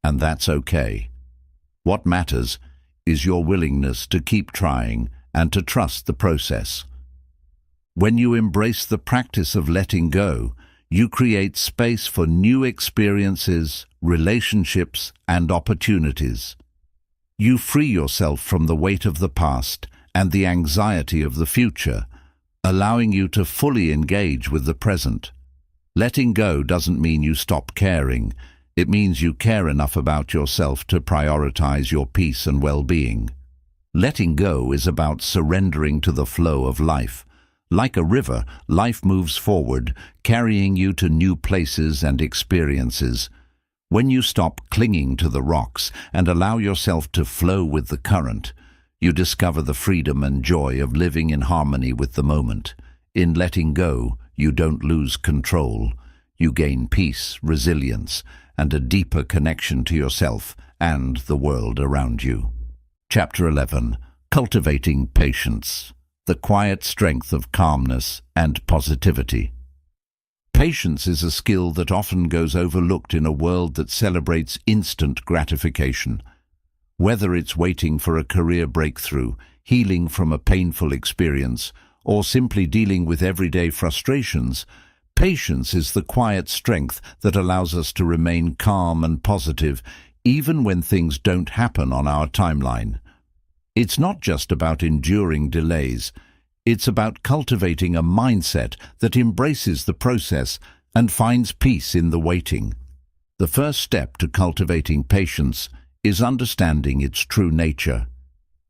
and that's okay. What matters is your willingness to keep trying and to trust the process. When you embrace the practice of letting go, you create space for new experiences, relationships, and opportunities. You free yourself from the weight of the past and the anxiety of the future, allowing you to fully engage with the present. Letting go doesn't mean you stop caring. It means you care enough about yourself to prioritize your peace and well-being. Letting go is about surrendering to the flow of life. Like a river, life moves forward, carrying you to new places and experiences. When you stop clinging to the rocks and allow yourself to flow with the current, you discover the freedom and joy of living in harmony with the moment. In letting go, you don't lose control. You gain peace, resilience, and a deeper connection to yourself and the world around you. Chapter 11. Cultivating Patience. The quiet strength of calmness and positivity. Patience is a skill that often goes overlooked in a world that celebrates instant gratification. Whether it's waiting for a career breakthrough, healing from a painful experience, or simply dealing with everyday frustrations, patience is the quiet strength that allows us to remain calm and positive even when things don't happen on our timeline. It's not just about enduring delays. It's about cultivating a mindset that embraces the process and finds peace in the waiting. The first step to cultivating patience is understanding its true nature.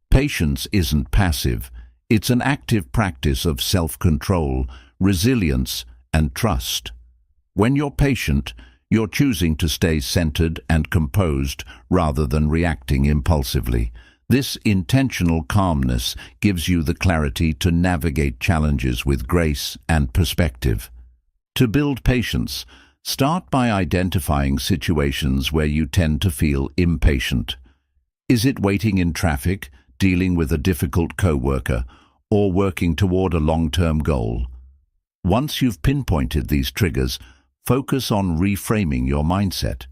Patience isn't passive. It's an active practice of self-control, resilience, and trust. When you're patient, you're choosing to stay centered and composed rather than reacting impulsively. This intentional calmness gives you the clarity to navigate challenges with grace and perspective. To build patience, start by identifying situations where you tend to feel impatient. Is it waiting in traffic, dealing with a difficult coworker, or working toward a long-term goal? Once you've pinpointed these triggers, focus on reframing your mindset.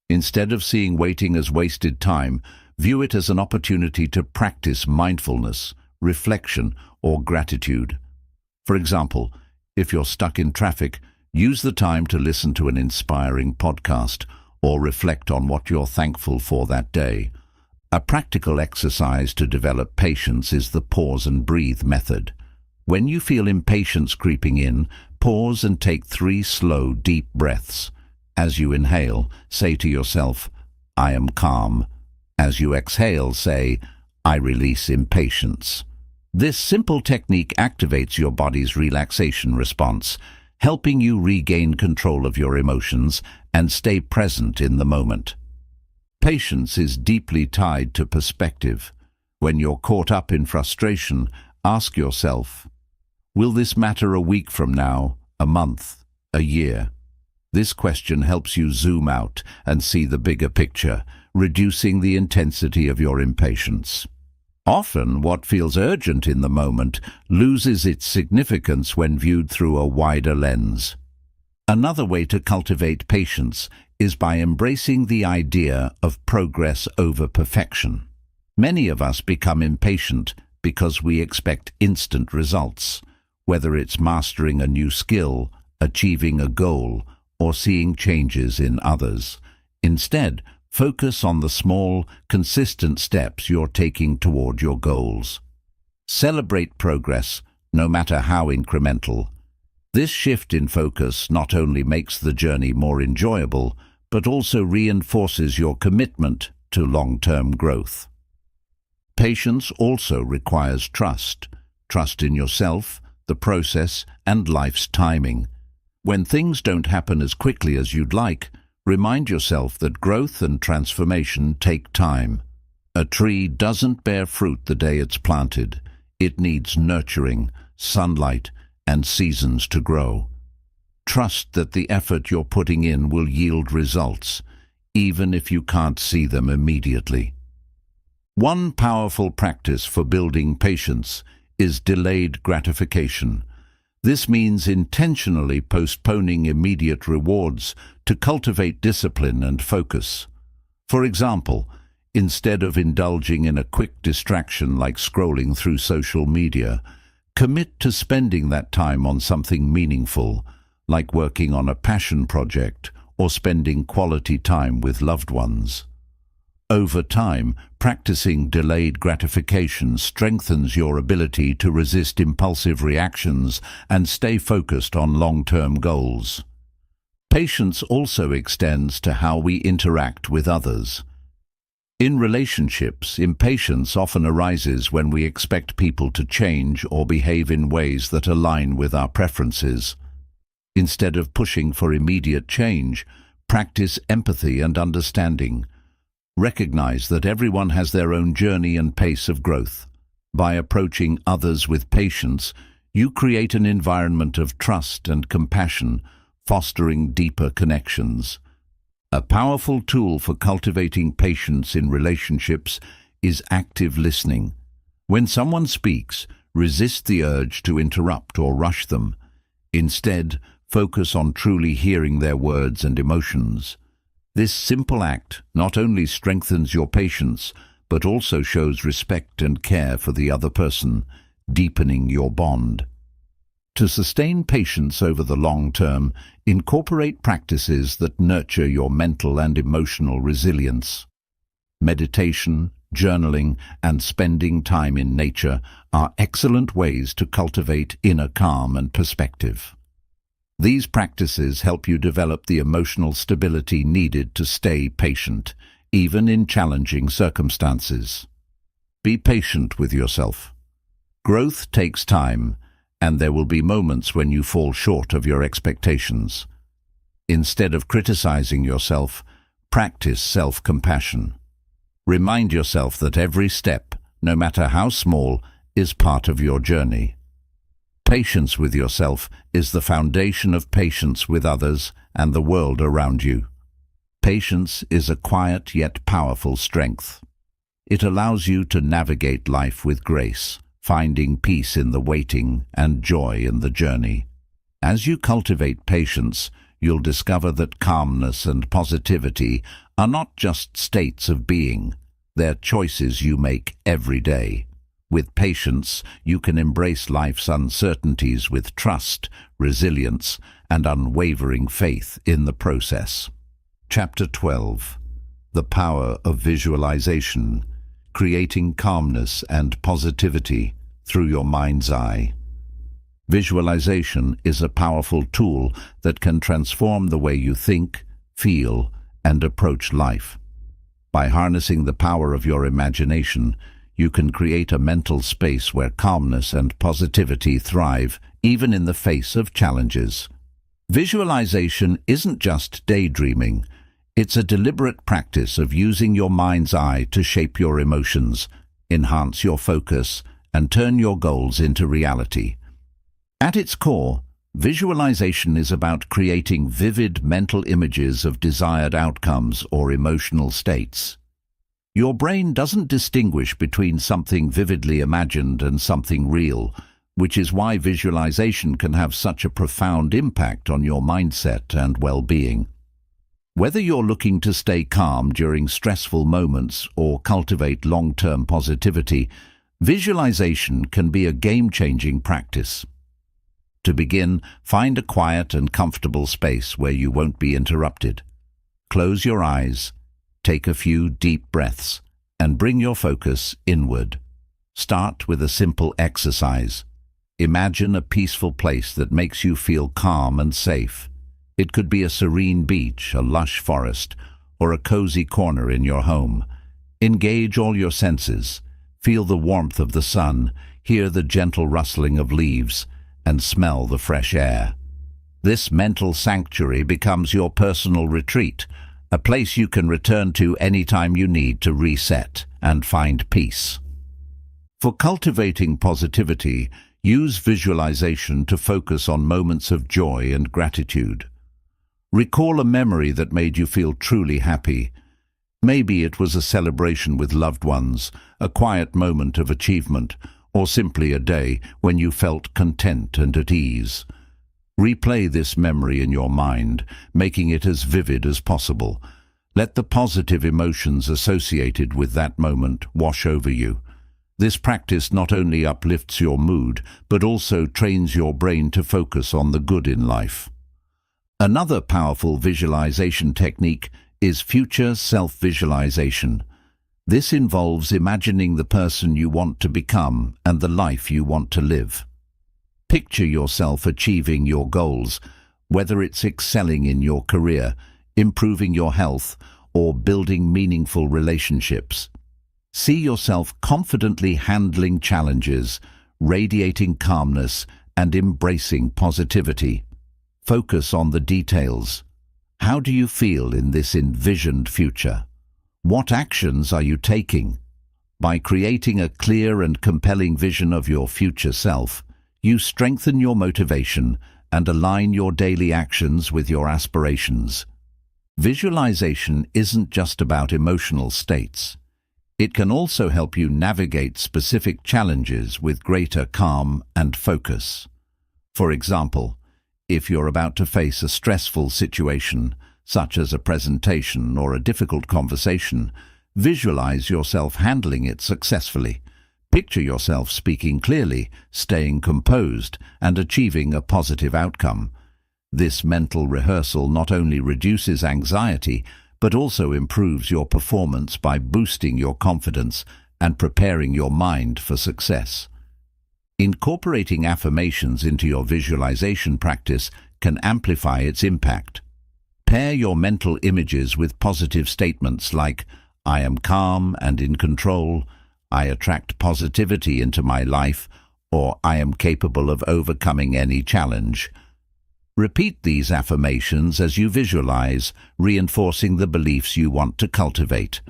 Instead of seeing waiting as wasted time, view it as an opportunity to practice mindfulness, reflection, or gratitude. For example, if you're stuck in traffic, use the time to listen to an inspiring podcast or reflect on what you're thankful for that day. A practical exercise to develop patience is the pause and breathe method. When you feel impatience creeping in, pause and take 3 slow, deep breaths. As you inhale, say to yourself, "I am calm." As you exhale, say, "I release impatience." This simple technique activates your body's relaxation response, helping you regain control of your emotions and stay present in the moment. Patience is deeply tied to perspective. When you're caught up in frustration, ask yourself, will this matter a week from now, a month, a year? This question helps you zoom out and see the bigger picture, reducing the intensity of your impatience. Often, what feels urgent in the moment loses its significance when viewed through a wider lens. Another way to cultivate patience is by embracing the idea of progress over perfection. Many of us become impatient because we expect instant results, whether it's mastering a new skill, achieving a goal, or seeing changes in others. Instead, focus on the small, consistent steps you're taking toward your goals. Celebrate progress, no matter how incremental. This shift in focus not only makes the journey more enjoyable, but also reinforces your commitment to long-term growth. Patience also requires trust. Trust in yourself, the process, and life's timing. When things don't happen as quickly as you'd like, remind yourself that growth and transformation take time. A tree doesn't bear fruit the day it's planted. It needs nurturing, sunlight, and seasons to grow. Trust that the effort you're putting in will yield results, even if you can't see them immediately. One powerful practice for building patience is delayed gratification. This means intentionally postponing immediate rewards to cultivate discipline and focus. For example, instead of indulging in a quick distraction like scrolling through social media, commit to spending that time on something meaningful, like working on a passion project or spending quality time with loved ones. Over time, practicing delayed gratification strengthens your ability to resist impulsive reactions and stay focused on long-term goals. Patience also extends to how we interact with others. In relationships, impatience often arises when we expect people to change or behave in ways that align with our preferences. Instead of pushing for immediate change, practice empathy and understanding. Recognize that everyone has their own journey and pace of growth. By approaching others with patience, you create an environment of trust and compassion, fostering deeper connections. A powerful tool for cultivating patience in relationships is active listening. When someone speaks, resist the urge to interrupt or rush them. Instead, focus on truly hearing their words and emotions. This simple act not only strengthens your patience, but also shows respect and care for the other person, deepening your bond. To sustain patience over the long term, incorporate practices that nurture your mental and emotional resilience. Meditation, journaling, and spending time in nature are excellent ways to cultivate inner calm and perspective. These practices help you develop the emotional stability needed to stay patient, even in challenging circumstances. Be patient with yourself. Growth takes time, and there will be moments when you fall short of your expectations. Instead of criticizing yourself, practice self-compassion. Remind yourself that every step, no matter how small, is part of your journey. Patience with yourself is the foundation of patience with others and the world around you. Patience is a quiet yet powerful strength. It allows you to navigate life with grace, finding peace in the waiting and joy in the journey. As you cultivate patience, you'll discover that calmness and positivity are not just states of being, they're choices you make every day. With patience, you can embrace life's uncertainties with trust, resilience, and unwavering faith in the process. Chapter 12. The Power of Visualization, Creating Calmness and Positivity Through Your Mind's Eye. Visualization is a powerful tool that can transform the way you think, feel, and approach life. By harnessing the power of your imagination, you can create a mental space where calmness and positivity thrive, even in the face of challenges. Visualization isn't just daydreaming. It's a deliberate practice of using your mind's eye to shape your emotions, enhance your focus, and turn your goals into reality. At its core, visualization is about creating vivid mental images of desired outcomes or emotional states. Your brain doesn't distinguish between something vividly imagined and something real, which is why visualization can have such a profound impact on your mindset and well-being. Whether you're looking to stay calm during stressful moments or cultivate long-term positivity, visualization can be a game-changing practice. To begin, find a quiet and comfortable space where you won't be interrupted. Close your eyes, take a few deep breaths, and bring your focus inward. Start with a simple exercise. Imagine a peaceful place that makes you feel calm and safe. It could be a serene beach, a lush forest, or a cozy corner in your home. Engage all your senses. Feel the warmth of the sun, hear the gentle rustling of leaves, and smell the fresh air. This mental sanctuary becomes your personal retreat, a place you can return to anytime you need to reset and find peace. For cultivating positivity, use visualization to focus on moments of joy and gratitude. Recall a memory that made you feel truly happy. Maybe it was a celebration with loved ones, a quiet moment of achievement, or simply a day when you felt content and at ease. Replay this memory in your mind, making it as vivid as possible. Let the positive emotions associated with that moment wash over you. This practice not only uplifts your mood, but also trains your brain to focus on the good in life. Another powerful visualization technique is future self-visualization. This involves imagining the person you want to become and the life you want to live. Picture yourself achieving your goals, whether it's excelling in your career, improving your health, or building meaningful relationships. See yourself confidently handling challenges, radiating calmness, and embracing positivity. Focus on the details. How do you feel in this envisioned future? What actions are you taking? By creating a clear and compelling vision of your future self, you strengthen your motivation and align your daily actions with your aspirations. Visualization isn't just about emotional states. It can also help you navigate specific challenges with greater calm and focus. For example, if you're about to face a stressful situation, such as a presentation or a difficult conversation, visualize yourself handling it successfully. Picture yourself speaking clearly, staying composed, and achieving a positive outcome. This mental rehearsal not only reduces anxiety, but also improves your performance by boosting your confidence and preparing your mind for success. Incorporating affirmations into your visualization practice can amplify its impact. Pair your mental images with positive statements like, "I am calm and in control," "I attract positivity into my life," or "I am capable of overcoming any challenge." Repeat these affirmations as you visualize, reinforcing the beliefs you want to cultivate.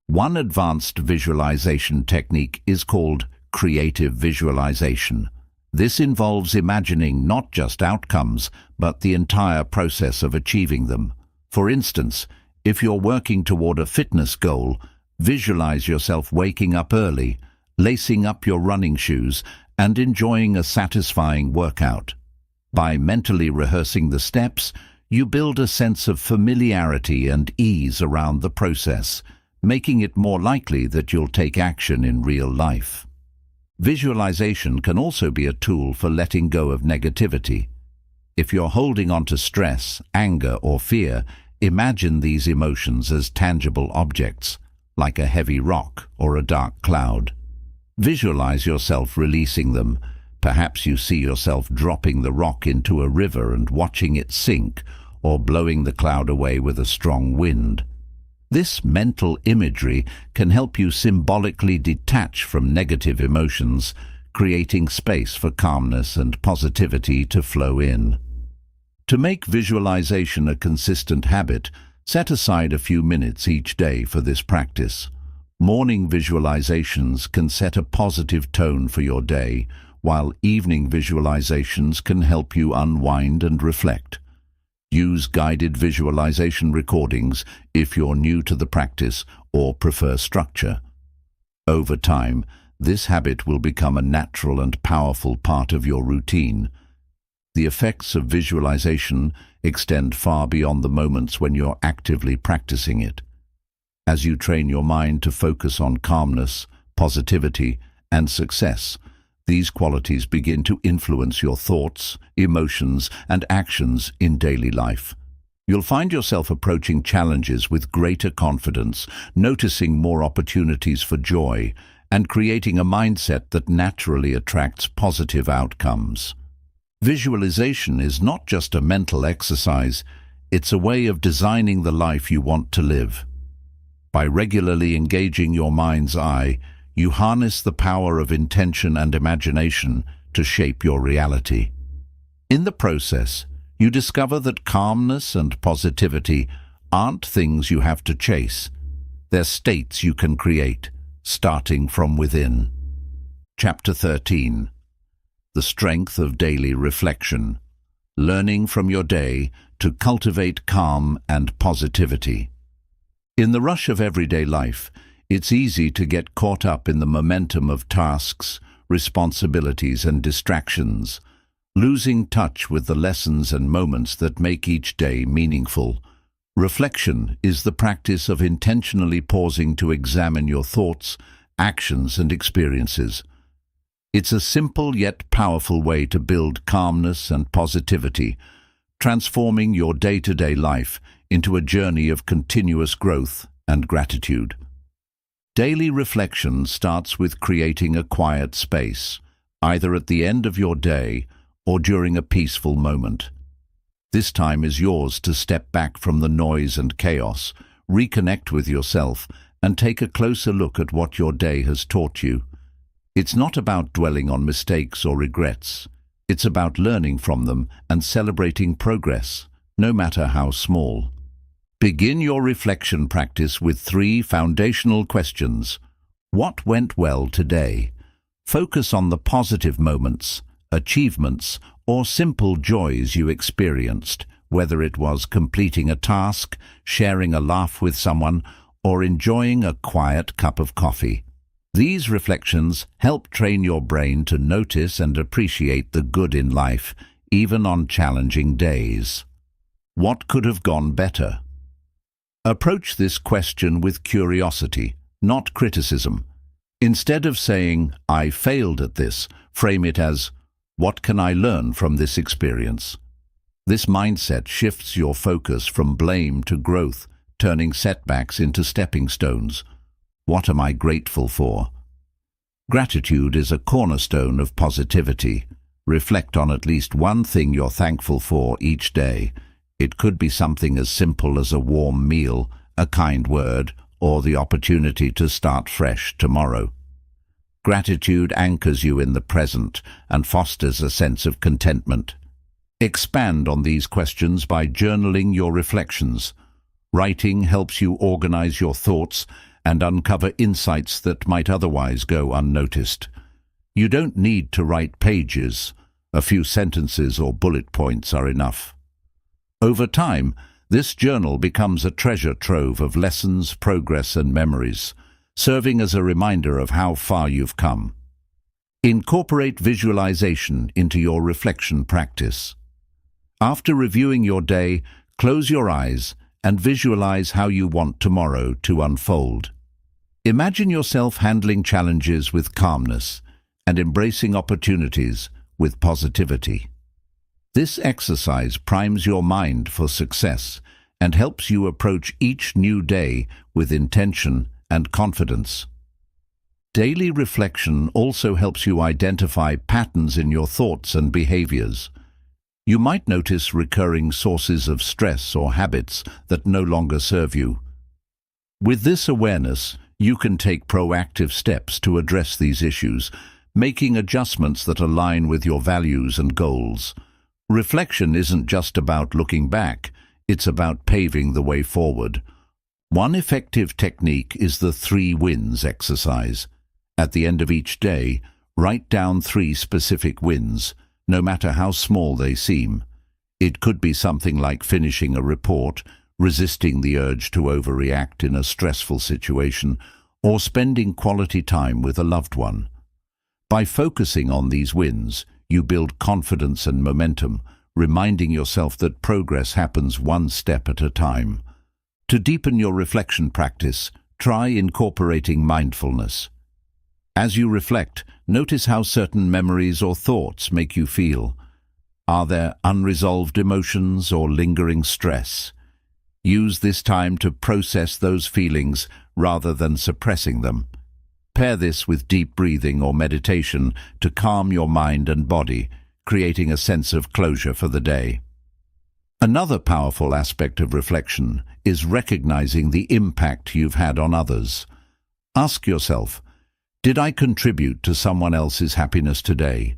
One advanced visualization technique is called creative visualization. This involves imagining not just outcomes, but the entire process of achieving them. For instance, if you're working toward a fitness goal, visualize yourself waking up early, lacing up your running shoes, and enjoying a satisfying workout. By mentally rehearsing the steps, you build a sense of familiarity and ease around the process, making it more likely that you'll take action in real life. Visualization can also be a tool for letting go of negativity. If you're holding on to stress, anger, or fear, imagine these emotions as tangible objects, like a heavy rock or a dark cloud. Visualize yourself releasing them. Perhaps you see yourself dropping the rock into a river and watching it sink, or blowing the cloud away with a strong wind. This mental imagery can help you symbolically detach from negative emotions, creating space for calmness and positivity to flow in. To make visualization a consistent habit, set aside a few minutes each day for this practice. Morning visualizations can set a positive tone for your day, while evening visualizations can help you unwind and reflect. Use guided visualization recordings if you're new to the practice or prefer structure. Over time, this habit will become a natural and powerful part of your routine. The effects of visualization extend far beyond the moments when you're actively practicing it. As you train your mind to focus on calmness, positivity, and success, these qualities begin to influence your thoughts, emotions, and actions in daily life. You'll find yourself approaching challenges with greater confidence, noticing more opportunities for joy, and creating a mindset that naturally attracts positive outcomes. Visualization is not just a mental exercise, it's a way of designing the life you want to live. By regularly engaging your mind's eye, you harness the power of intention and imagination to shape your reality. In the process, you discover that calmness and positivity aren't things you have to chase. They're states you can create, starting from within. Chapter 13. The Strength of Daily Reflection. Learning from your day to cultivate calm and positivity. In the rush of everyday life, it's easy to get caught up in the momentum of tasks, responsibilities, and distractions, losing touch with the lessons and moments that make each day meaningful. Reflection is the practice of intentionally pausing to examine your thoughts, actions, and experiences. It's a simple yet powerful way to build calmness and positivity, transforming your day-to-day life into a journey of continuous growth and gratitude. Daily reflection starts with creating a quiet space, either at the end of your day or during a peaceful moment. This time is yours to step back from the noise and chaos, reconnect with yourself, and take a closer look at what your day has taught you. It's not about dwelling on mistakes or regrets. It's about learning from them and celebrating progress, no matter how small. Begin your reflection practice with 3 foundational questions. What went well today? Focus on the positive moments, achievements, or simple joys you experienced, whether it was completing a task, sharing a laugh with someone, or enjoying a quiet cup of coffee. These reflections help train your brain to notice and appreciate the good in life, even on challenging days. What could have gone better? Approach this question with curiosity, not criticism. Instead of saying, "I failed at this," frame it as, "What can I learn from this experience?" This mindset shifts your focus from blame to growth, turning setbacks into stepping stones. What am I grateful for? Gratitude is a cornerstone of positivity. Reflect on at least one thing you're thankful for each day. It could be something as simple as a warm meal, a kind word, or the opportunity to start fresh tomorrow. Gratitude anchors you in the present and fosters a sense of contentment. Expand on these questions by journaling your reflections. Writing helps you organize your thoughts and uncover insights that might otherwise go unnoticed. You don't need to write pages. A few sentences or bullet points are enough. Over time, this journal becomes a treasure trove of lessons, progress, and memories, serving as a reminder of how far you've come. Incorporate visualization into your reflection practice. After reviewing your day, close your eyes and visualize how you want tomorrow to unfold. Imagine yourself handling challenges with calmness and embracing opportunities with positivity. This exercise primes your mind for success and helps you approach each new day with intention and confidence. Daily reflection also helps you identify patterns in your thoughts and behaviors. You might notice recurring sources of stress or habits that no longer serve you. With this awareness, you can take proactive steps to address these issues, making adjustments that align with your values and goals. Reflection isn't just about looking back, it's about paving the way forward. One effective technique is the 3 wins exercise. At the end of each day, write down 3 specific wins, no matter how small they seem. It could be something like finishing a report, resisting the urge to overreact in a stressful situation, or spending quality time with a loved one. By focusing on these wins, you build confidence and momentum, reminding yourself that progress happens one step at a time. To deepen your reflection practice, try incorporating mindfulness. As you reflect, notice how certain memories or thoughts make you feel. Are there unresolved emotions or lingering stress? Use this time to process those feelings rather than suppressing them. Pair this with deep breathing or meditation to calm your mind and body, creating a sense of closure for the day. Another powerful aspect of reflection is recognizing the impact you've had on others. Ask yourself, did I contribute to someone else's happiness today?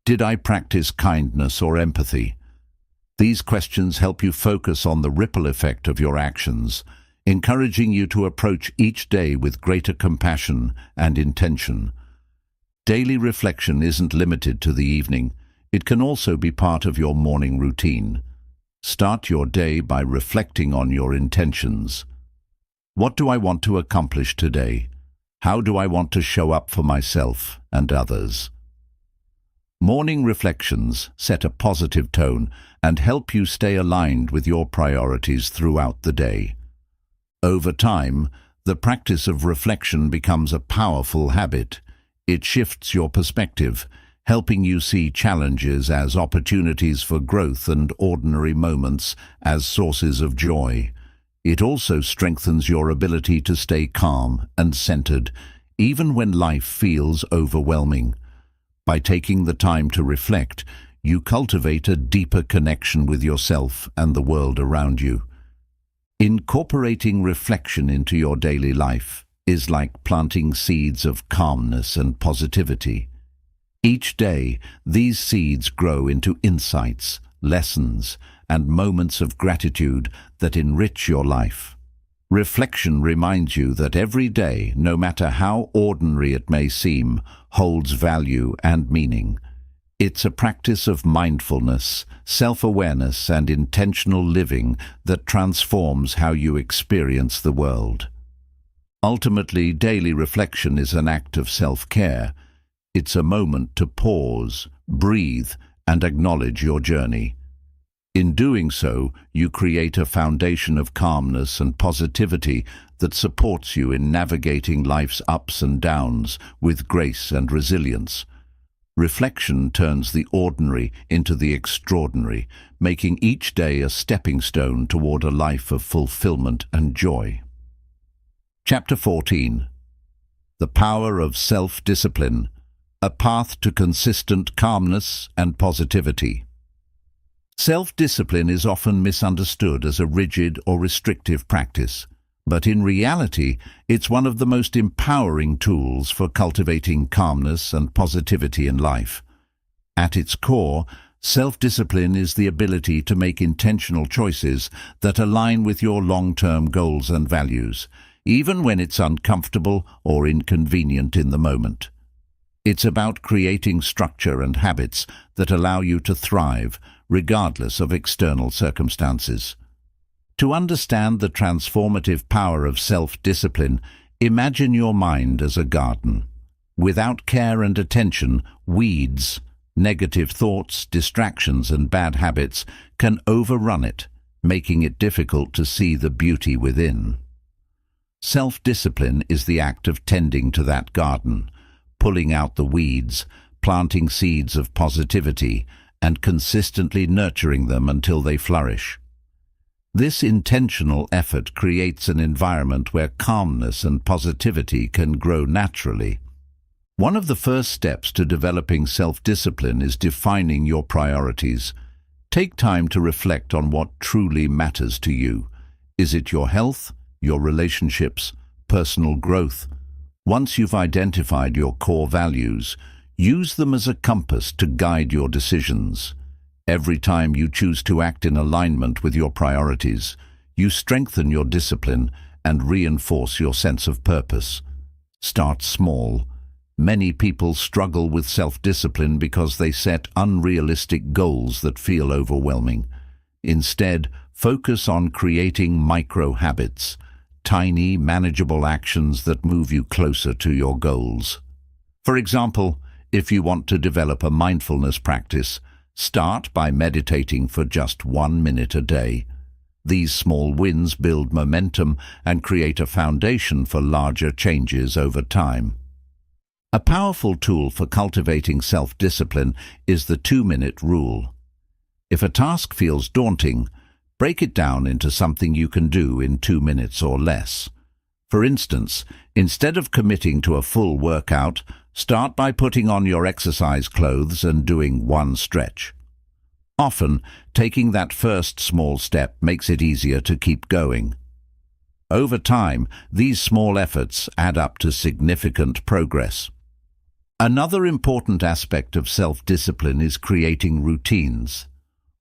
Did I practice kindness or empathy? These questions help you focus on the ripple effect of your actions, encouraging you to approach each day with greater compassion and intention. Daily reflection isn't limited to the evening. It can also be part of your morning routine. Start your day by reflecting on your intentions. What do I want to accomplish today? How do I want to show up for myself and others? Morning reflections set a positive tone and help you stay aligned with your priorities throughout the day. Over time, the practice of reflection becomes a powerful habit. It shifts your perspective, helping you see challenges as opportunities for growth and ordinary moments as sources of joy. It also strengthens your ability to stay calm and centered, even when life feels overwhelming. By taking the time to reflect, you cultivate a deeper connection with yourself and the world around you. Incorporating reflection into your daily life is like planting seeds of calmness and positivity. Each day, these seeds grow into insights, lessons, and moments of gratitude that enrich your life. Reflection reminds you that every day, no matter how ordinary it may seem, holds value and meaning. It's a practice of mindfulness, self-awareness, and intentional living that transforms how you experience the world. Ultimately, daily reflection is an act of self-care. It's a moment to pause, breathe, and acknowledge your journey. In doing so, you create a foundation of calmness and positivity that supports you in navigating life's ups and downs with grace and resilience. Reflection turns the ordinary into the extraordinary, making each day a stepping stone toward a life of fulfillment and joy. Chapter 14. The Power of Self-Discipline, a Path to Consistent Calmness and Positivity. Self-discipline is often misunderstood as a rigid or restrictive practice, but in reality, it's one of the most empowering tools for cultivating calmness and positivity in life. At its core, self-discipline is the ability to make intentional choices that align with your long-term goals and values, even when it's uncomfortable or inconvenient in the moment. It's about creating structure and habits that allow you to thrive, regardless of external circumstances. To understand the transformative power of self-discipline, imagine your mind as a garden. Without care and attention, weeds, negative thoughts, distractions, and bad habits can overrun it, making it difficult to see the beauty within. Self-discipline is the act of tending to that garden, pulling out the weeds, planting seeds of positivity, and consistently nurturing them until they flourish. This intentional effort creates an environment where calmness and positivity can grow naturally. One of the first steps to developing self-discipline is defining your priorities. Take time to reflect on what truly matters to you. Is it your health, your relationships, personal growth? Once you've identified your core values, use them as a compass to guide your decisions. Every time you choose to act in alignment with your priorities, you strengthen your discipline and reinforce your sense of purpose. Start small. Many people struggle with self-discipline because they set unrealistic goals that feel overwhelming. Instead, focus on creating micro-habits, tiny, manageable actions that move you closer to your goals. For example, if you want to develop a mindfulness practice, start by meditating for just 1 minute a day. These small wins build momentum and create a foundation for larger changes over time. A powerful tool for cultivating self-discipline is the 2-minute rule. If a task feels daunting, break it down into something you can do in 2 minutes or less. For instance, instead of committing to a full workout, start by putting on your exercise clothes and doing 1 stretch. Often, taking that first small step makes it easier to keep going. Over time, these small efforts add up to significant progress. Another important aspect of self-discipline is creating routines.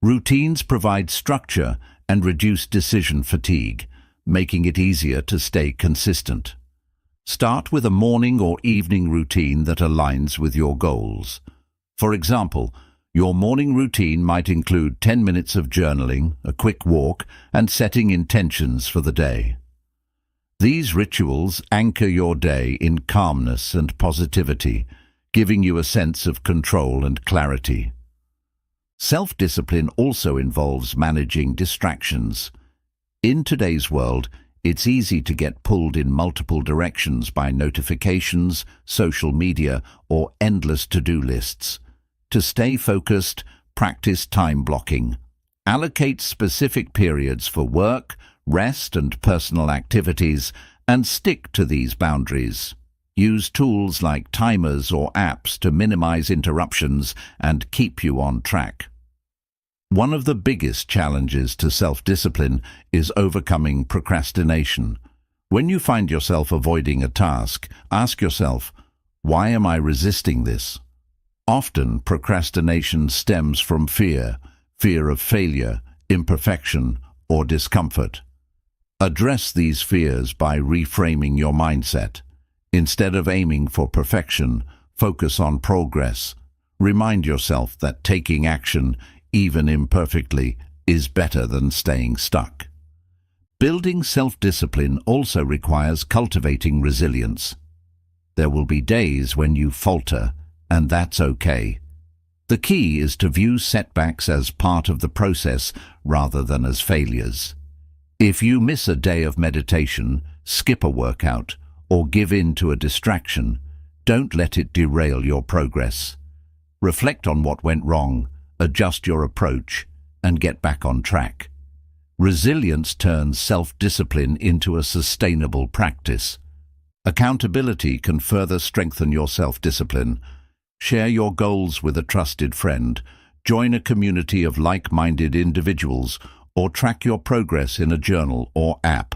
Routines provide structure and reduce decision fatigue, making it easier to stay consistent. Start with a morning or evening routine that aligns with your goals. For example, your morning routine might include 10 minutes of journaling, a quick walk, and setting intentions for the day. These rituals anchor your day in calmness and positivity, giving you a sense of control and clarity. Self-discipline also involves managing distractions. In today's world, it's easy to get pulled in multiple directions by notifications, social media, or endless to-do lists. To stay focused, practice time blocking. Allocate specific periods for work, rest, and personal activities, and stick to these boundaries. Use tools like timers or apps to minimize interruptions and keep you on track. One of the biggest challenges to self-discipline is overcoming procrastination. When you find yourself avoiding a task, ask yourself, why am I resisting this? Often, procrastination stems from fear of failure, imperfection, or discomfort. Address these fears by reframing your mindset. Instead of aiming for perfection, focus on progress. Remind yourself that taking action, even imperfectly, is better than staying stuck. Building self-discipline also requires cultivating resilience. There will be days when you falter, and that's okay. The key is to view setbacks as part of the process rather than as failures. If you miss a day of meditation, skip a workout, or give in to a distraction, don't let it derail your progress. Reflect on what went wrong, adjust your approach, and get back on track. Resilience turns self-discipline into a sustainable practice. Accountability can further strengthen your self-discipline. Share your goals with a trusted friend, join a community of like-minded individuals, or track your progress in a journal or app.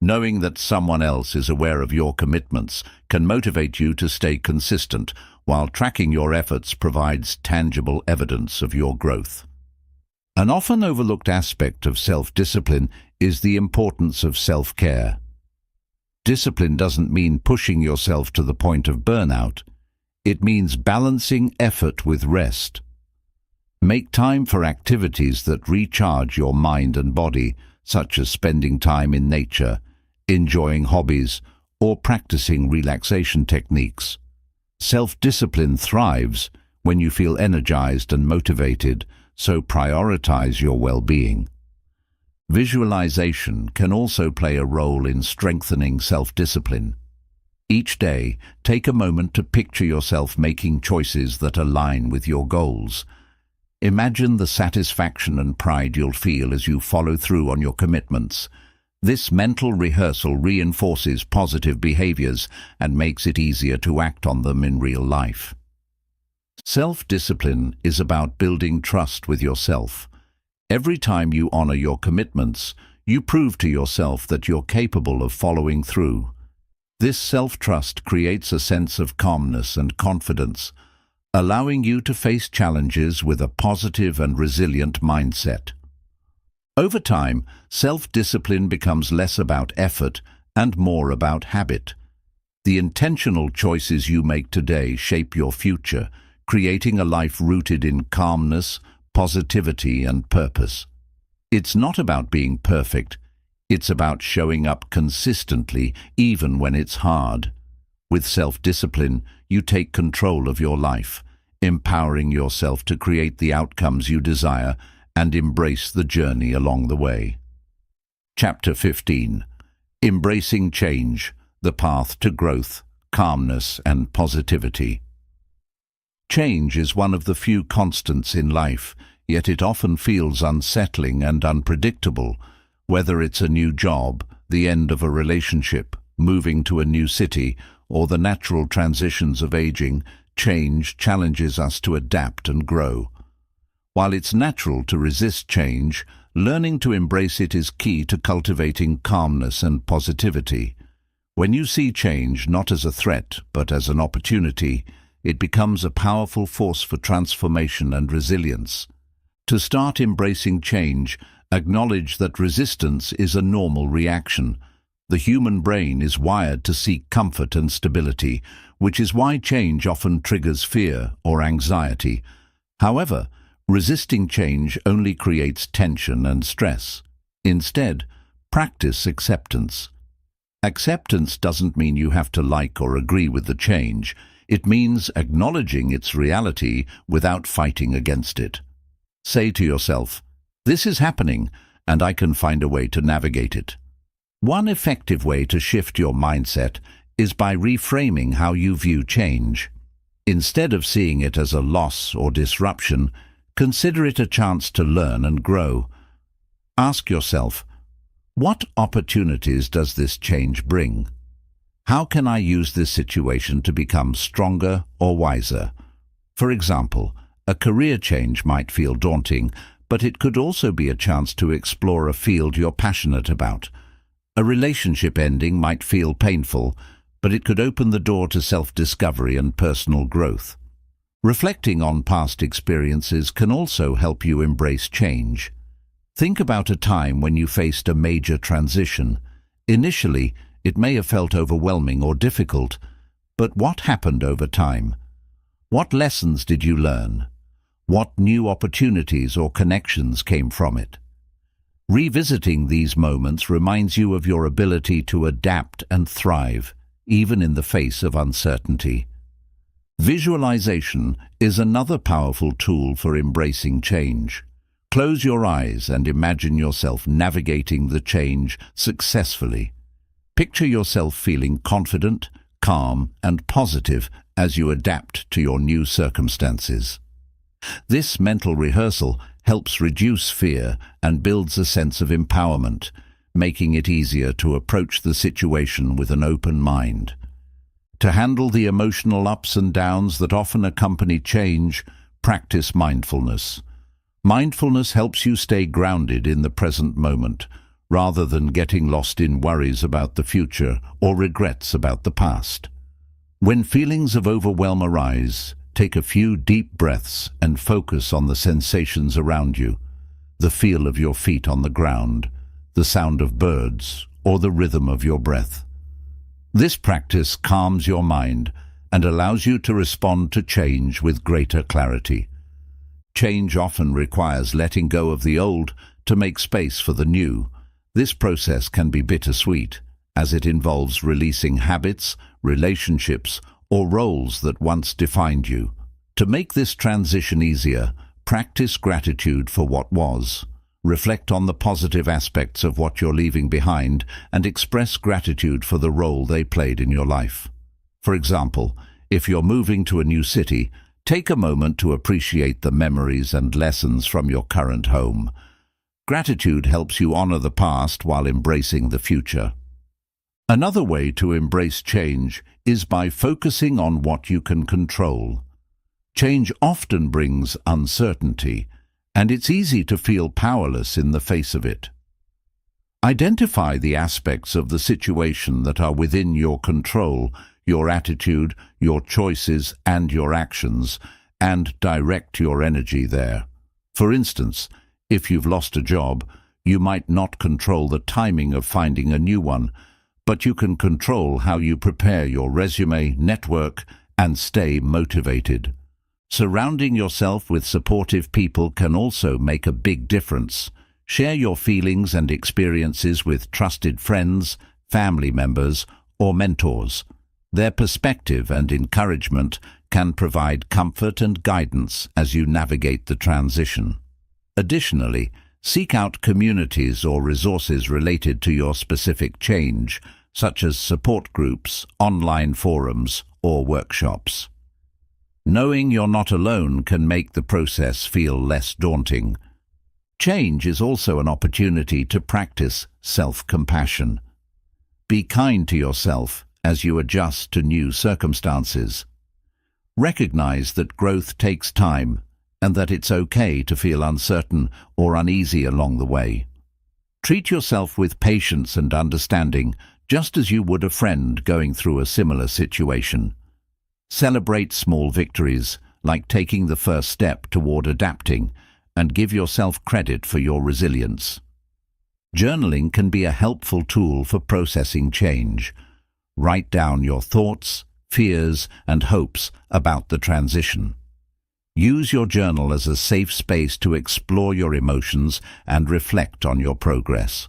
Knowing that someone else is aware of your commitments can motivate you to stay consistent, while tracking your efforts provides tangible evidence of your growth. An often overlooked aspect of self-discipline is the importance of self-care. Discipline doesn't mean pushing yourself to the point of burnout. It means balancing effort with rest. Make time for activities that recharge your mind and body, such as spending time in nature, enjoying hobbies, or practicing relaxation techniques. Self-discipline thrives when you feel energized and motivated, so prioritize your well-being. Visualization can also play a role in strengthening self-discipline. Each day, take a moment to picture yourself making choices that align with your goals. Imagine the satisfaction and pride you'll feel as you follow through on your commitments. This mental rehearsal reinforces positive behaviors and makes it easier to act on them in real life. Self-discipline is about building trust with yourself. Every time you honor your commitments, you prove to yourself that you're capable of following through. This self-trust creates a sense of calmness and confidence, allowing you to face challenges with a positive and resilient mindset. Over time, self-discipline becomes less about effort and more about habit. The intentional choices you make today shape your future, creating a life rooted in calmness, positivity, and purpose. It's not about being perfect. It's about showing up consistently, even when it's hard. With self-discipline, you take control of your life, empowering yourself to create the outcomes you desire and embrace the journey along the way. Chapter 15. Embracing Change, the Path to Growth, Calmness, and Positivity. Change is one of the few constants in life, yet it often feels unsettling and unpredictable. Whether it's a new job, the end of a relationship, moving to a new city, or the natural transitions of aging, change challenges us to adapt and grow. While it's natural to resist change, learning to embrace it is key to cultivating calmness and positivity. When you see change not as a threat, but as an opportunity, it becomes a powerful force for transformation and resilience. To start embracing change, acknowledge that resistance is a normal reaction. The human brain is wired to seek comfort and stability, which is why change often triggers fear or anxiety. However, resisting change only creates tension and stress. Instead, practice acceptance. Acceptance doesn't mean you have to like or agree with the change. It means acknowledging its reality without fighting against it. Say to yourself, "This is happening, and I can find a way to navigate it." One effective way to shift your mindset is by reframing how you view change. Instead of seeing it as a loss or disruption, consider it a chance to learn and grow. Ask yourself, what opportunities does this change bring? How can I use this situation to become stronger or wiser? For example, a career change might feel daunting, but it could also be a chance to explore a field you're passionate about. A relationship ending might feel painful, but it could open the door to self-discovery and personal growth. Reflecting on past experiences can also help you embrace change. Think about a time when you faced a major transition. Initially, it may have felt overwhelming or difficult, but what happened over time? What lessons did you learn? What new opportunities or connections came from it? Revisiting these moments reminds you of your ability to adapt and thrive, even in the face of uncertainty. Visualization is another powerful tool for embracing change. Close your eyes and imagine yourself navigating the change successfully. Picture yourself feeling confident, calm, and positive as you adapt to your new circumstances. This mental rehearsal helps reduce fear and builds a sense of empowerment, making it easier to approach the situation with an open mind. To handle the emotional ups and downs that often accompany change, practice mindfulness. Mindfulness helps you stay grounded in the present moment, rather than getting lost in worries about the future or regrets about the past. When feelings of overwhelm arise, take a few deep breaths and focus on the sensations around you, the feel of your feet on the ground, the sound of birds, or the rhythm of your breath. This practice calms your mind and allows you to respond to change with greater clarity. Change often requires letting go of the old to make space for the new. This process can be bittersweet, as it involves releasing habits, relationships, or roles that once defined you. To make this transition easier, practice gratitude for what was. Reflect on the positive aspects of what you're leaving behind and express gratitude for the role they played in your life. For example, if you're moving to a new city, take a moment to appreciate the memories and lessons from your current home. Gratitude helps you honor the past while embracing the future. Another way to embrace change is by focusing on what you can control. Change often brings uncertainty, and it's easy to feel powerless in the face of it. Identify the aspects of the situation that are within your control, your attitude, your choices, and your actions, and direct your energy there. For instance, if you've lost a job, you might not control the timing of finding a new one, but you can control how you prepare your resume, network, and stay motivated. Surrounding yourself with supportive people can also make a big difference. Share your feelings and experiences with trusted friends, family members, or mentors. Their perspective and encouragement can provide comfort and guidance as you navigate the transition. Additionally, seek out communities or resources related to your specific change, such as support groups, online forums, or workshops. Knowing you're not alone can make the process feel less daunting. Change is also an opportunity to practice self-compassion. Be kind to yourself as you adjust to new circumstances. Recognize that growth takes time and that it's okay to feel uncertain or uneasy along the way. Treat yourself with patience and understanding, just as you would a friend going through a similar situation. Celebrate small victories, like taking the first step toward adapting, and give yourself credit for your resilience. Journaling can be a helpful tool for processing change. Write down your thoughts, fears, and hopes about the transition. Use your journal as a safe space to explore your emotions and reflect on your progress.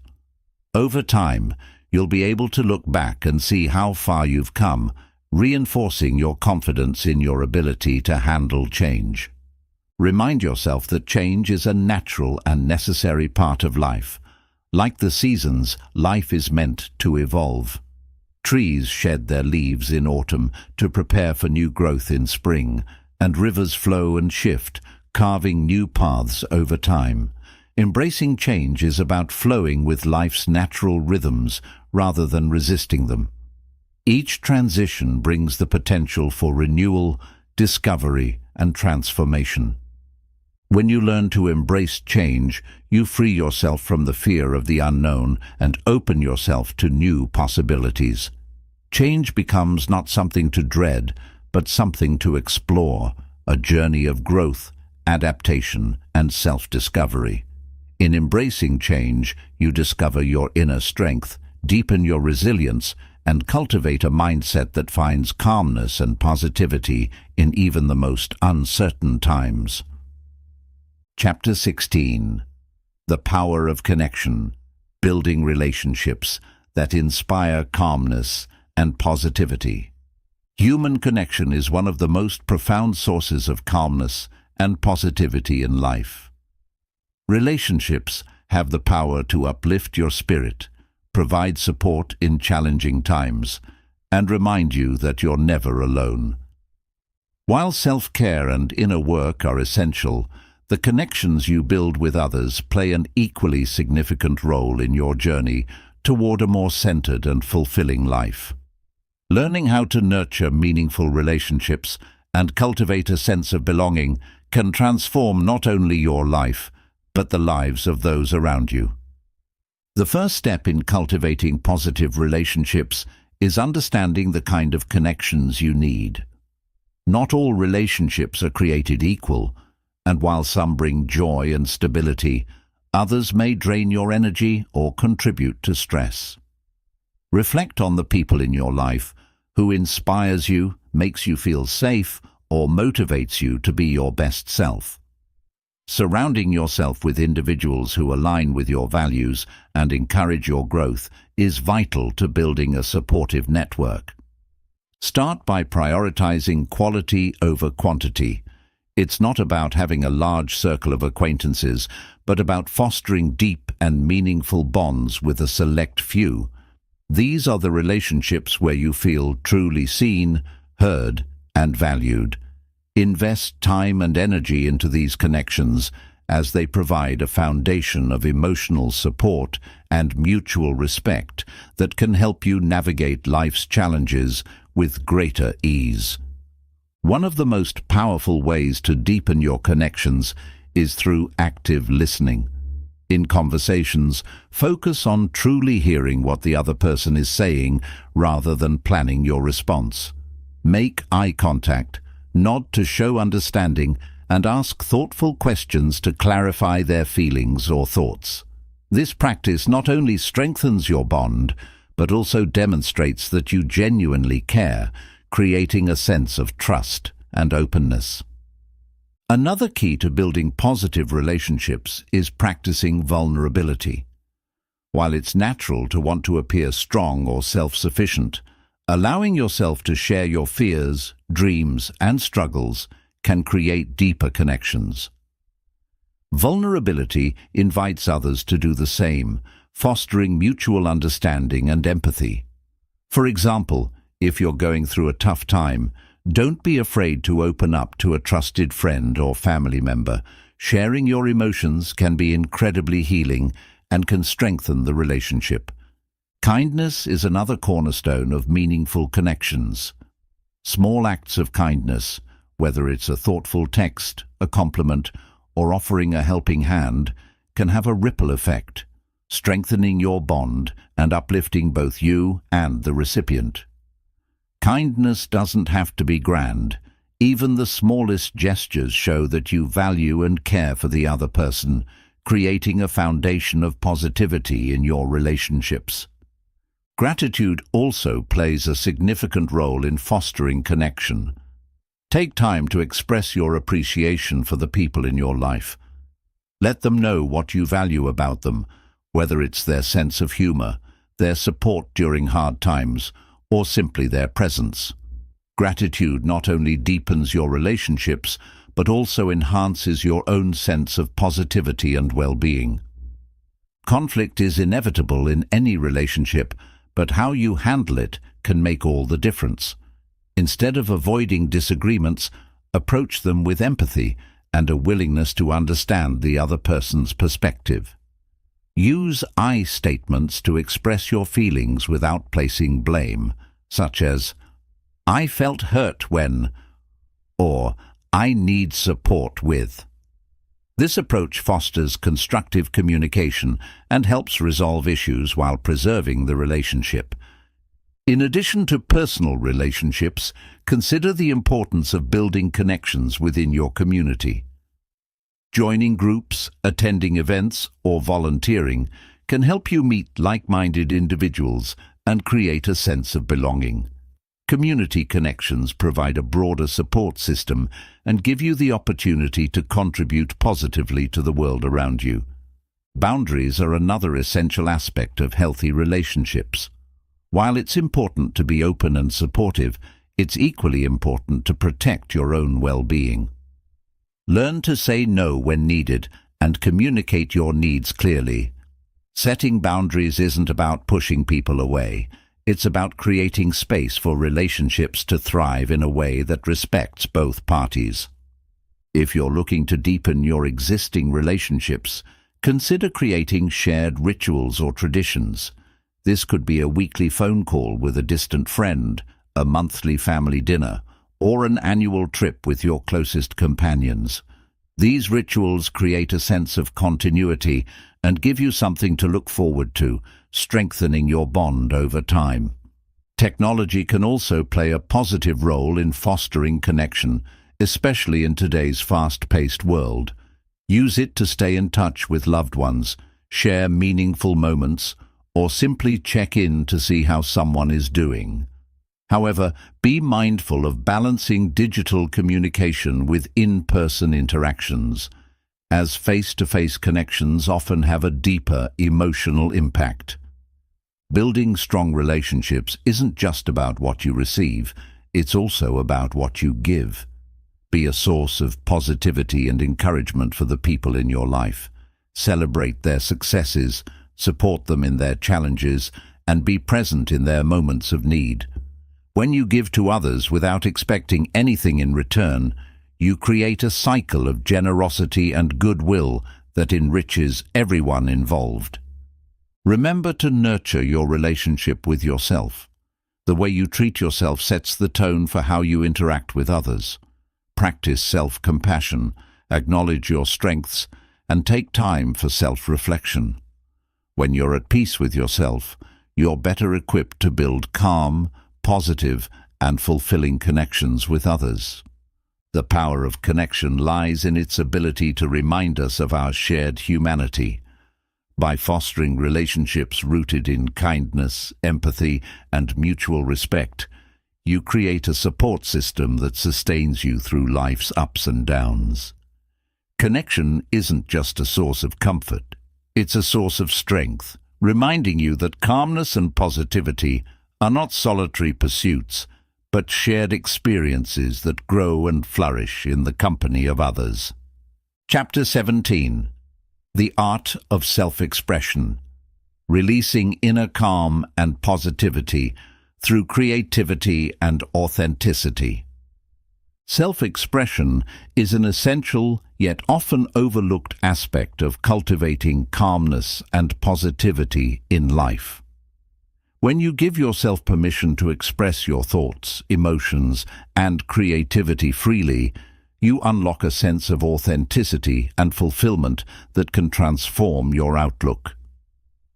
Over time, you'll be able to look back and see how far you've come, reinforcing your confidence in your ability to handle change. Remind yourself that change is a natural and necessary part of life. Like the seasons, life is meant to evolve. Trees shed their leaves in autumn to prepare for new growth in spring, and rivers flow and shift, carving new paths over time. Embracing change is about flowing with life's natural rhythms rather than resisting them. Each transition brings the potential for renewal, discovery, and transformation. When you learn to embrace change, you free yourself from the fear of the unknown and open yourself to new possibilities. Change becomes not something to dread, but something to explore, a journey of growth, adaptation, and self-discovery. In embracing change, you discover your inner strength, deepen your resilience, and cultivate a mindset that finds calmness and positivity in even the most uncertain times. Chapter 16. The Power of Connection, Building Relationships that Inspire Calmness and Positivity. Human connection is one of the most profound sources of calmness and positivity in life. Relationships have the power to uplift your spirit, provide support in challenging times, and remind you that you're never alone. While self-care and inner work are essential, the connections you build with others play an equally significant role in your journey toward a more centered and fulfilling life. Learning how to nurture meaningful relationships and cultivate a sense of belonging can transform not only your life, but the lives of those around you. The first step in cultivating positive relationships is understanding the kind of connections you need. Not all relationships are created equal, and while some bring joy and stability, others may drain your energy or contribute to stress. Reflect on the people in your life who inspires you, makes you feel safe, or motivates you to be your best self. Surrounding yourself with individuals who align with your values and encourage your growth is vital to building a supportive network. Start by prioritizing quality over quantity. It's not about having a large circle of acquaintances, but about fostering deep and meaningful bonds with a select few. These are the relationships where you feel truly seen, heard, and valued. Invest time and energy into these connections as they provide a foundation of emotional support and mutual respect that can help you navigate life's challenges with greater ease. One of the most powerful ways to deepen your connections is through active listening. In conversations, focus on truly hearing what the other person is saying rather than planning your response. Make eye contact, nod to show understanding, and ask thoughtful questions to clarify their feelings or thoughts. This practice not only strengthens your bond, but also demonstrates that you genuinely care, creating a sense of trust and openness. Another key to building positive relationships is practicing vulnerability. While it's natural to want to appear strong or self-sufficient, allowing yourself to share your fears, dreams, and struggles can create deeper connections. Vulnerability invites others to do the same, fostering mutual understanding and empathy. For example, if you're going through a tough time, don't be afraid to open up to a trusted friend or family member. Sharing your emotions can be incredibly healing and can strengthen the relationship. Kindness is another cornerstone of meaningful connections. Small acts of kindness, whether it's a thoughtful text, a compliment, or offering a helping hand, can have a ripple effect, strengthening your bond and uplifting both you and the recipient. Kindness doesn't have to be grand. Even the smallest gestures show that you value and care for the other person, creating a foundation of positivity in your relationships. Gratitude also plays a significant role in fostering connection. Take time to express your appreciation for the people in your life. Let them know what you value about them, whether it's their sense of humor, their support during hard times, or simply their presence. Gratitude not only deepens your relationships, but also enhances your own sense of positivity and well-being. Conflict is inevitable in any relationship, but how you handle it can make all the difference. Instead of avoiding disagreements, approach them with empathy and a willingness to understand the other person's perspective. Use I statements to express your feelings without placing blame, such as, "I felt hurt when," or "I need support with." This approach fosters constructive communication and helps resolve issues while preserving the relationship. In addition to personal relationships, consider the importance of building connections within your community. Joining groups, attending events, or volunteering can help you meet like-minded individuals and create a sense of belonging. Community connections provide a broader support system and give you the opportunity to contribute positively to the world around you. Boundaries are another essential aspect of healthy relationships. While it's important to be open and supportive, it's equally important to protect your own well-being. Learn to say no when needed and communicate your needs clearly. Setting boundaries isn't about pushing people away. It's about creating space for relationships to thrive in a way that respects both parties. If you're looking to deepen your existing relationships, consider creating shared rituals or traditions. This could be a weekly phone call with a distant friend, a monthly family dinner, or an annual trip with your closest companions. These rituals create a sense of continuity and give you something to look forward to, strengthening your bond over time. Technology can also play a positive role in fostering connection, especially in today's fast-paced world. Use it to stay in touch with loved ones, share meaningful moments, or simply check in to see how someone is doing. However, be mindful of balancing digital communication with in-person interactions, as face-to-face connections often have a deeper emotional impact. Building strong relationships isn't just about what you receive, it's also about what you give. Be a source of positivity and encouragement for the people in your life. Celebrate their successes, support them in their challenges, and be present in their moments of need. When you give to others without expecting anything in return, you create a cycle of generosity and goodwill that enriches everyone involved. Remember to nurture your relationship with yourself. The way you treat yourself sets the tone for how you interact with others. Practice self-compassion, acknowledge your strengths, and take time for self-reflection. When you're at peace with yourself, you're better equipped to build calm, positive, and fulfilling connections with others. The power of connection lies in its ability to remind us of our shared humanity. By fostering relationships rooted in kindness, empathy, and mutual respect, you create a support system that sustains you through life's ups and downs. Connection isn't just a source of comfort, it's a source of strength, reminding you that calmness and positivity are not solitary pursuits, but shared experiences that grow and flourish in the company of others. Chapter 17. The Art of Self-Expression. Releasing inner calm and positivity through creativity and authenticity. Self-expression is an essential yet often overlooked aspect of cultivating calmness and positivity in life. When you give yourself permission to express your thoughts, emotions, and creativity freely, you unlock a sense of authenticity and fulfillment that can transform your outlook.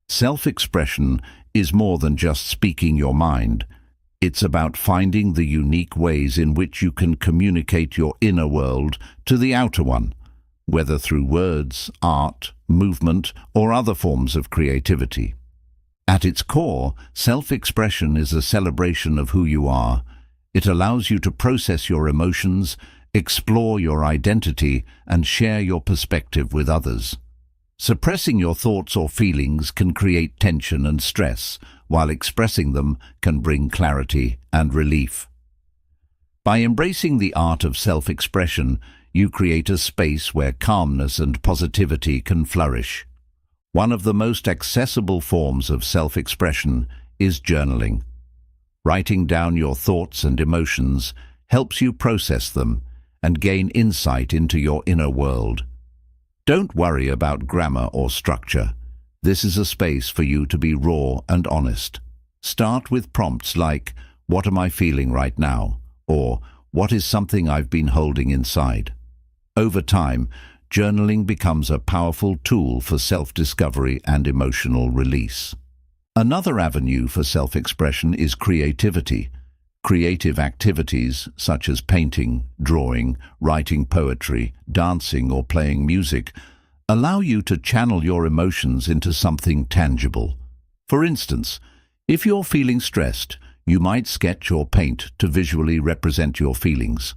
Self-expression is more than just speaking your mind. It's about finding the unique ways in which you can communicate your inner world to the outer one, whether through words, art, movement, or other forms of creativity. At its core, self-expression is a celebration of who you are. It allows you to process your emotions, explore your identity, and share your perspective with others. Suppressing your thoughts or feelings can create tension and stress, while expressing them can bring clarity and relief. By embracing the art of self-expression, you create a space where calmness and positivity can flourish. One of the most accessible forms of self-expression is journaling. Writing down your thoughts and emotions helps you process them and gain insight into your inner world. Don't worry about grammar or structure. This is a space for you to be raw and honest. Start with prompts like, "What am I feeling right now?" or "What is something I've been holding inside?" Over time, journaling becomes a powerful tool for self-discovery and emotional release. Another avenue for self-expression is creativity. Creative activities such as painting, drawing, writing poetry, dancing, or playing music allow you to channel your emotions into something tangible. For instance, if you're feeling stressed, you might sketch or paint to visually represent your feelings.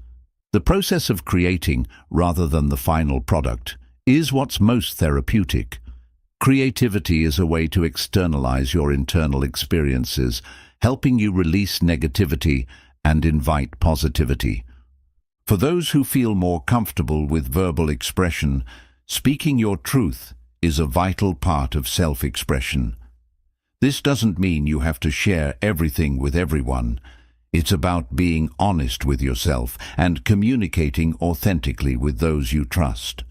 The process of creating, rather than the final product, is what's most therapeutic. Creativity is a way to externalize your internal experiences, helping you release negativity and invite positivity. For those who feel more comfortable with verbal expression, speaking your truth is a vital part of self-expression. This doesn't mean you have to share everything with everyone. It's about being honest with yourself and communicating authentically with those you trust.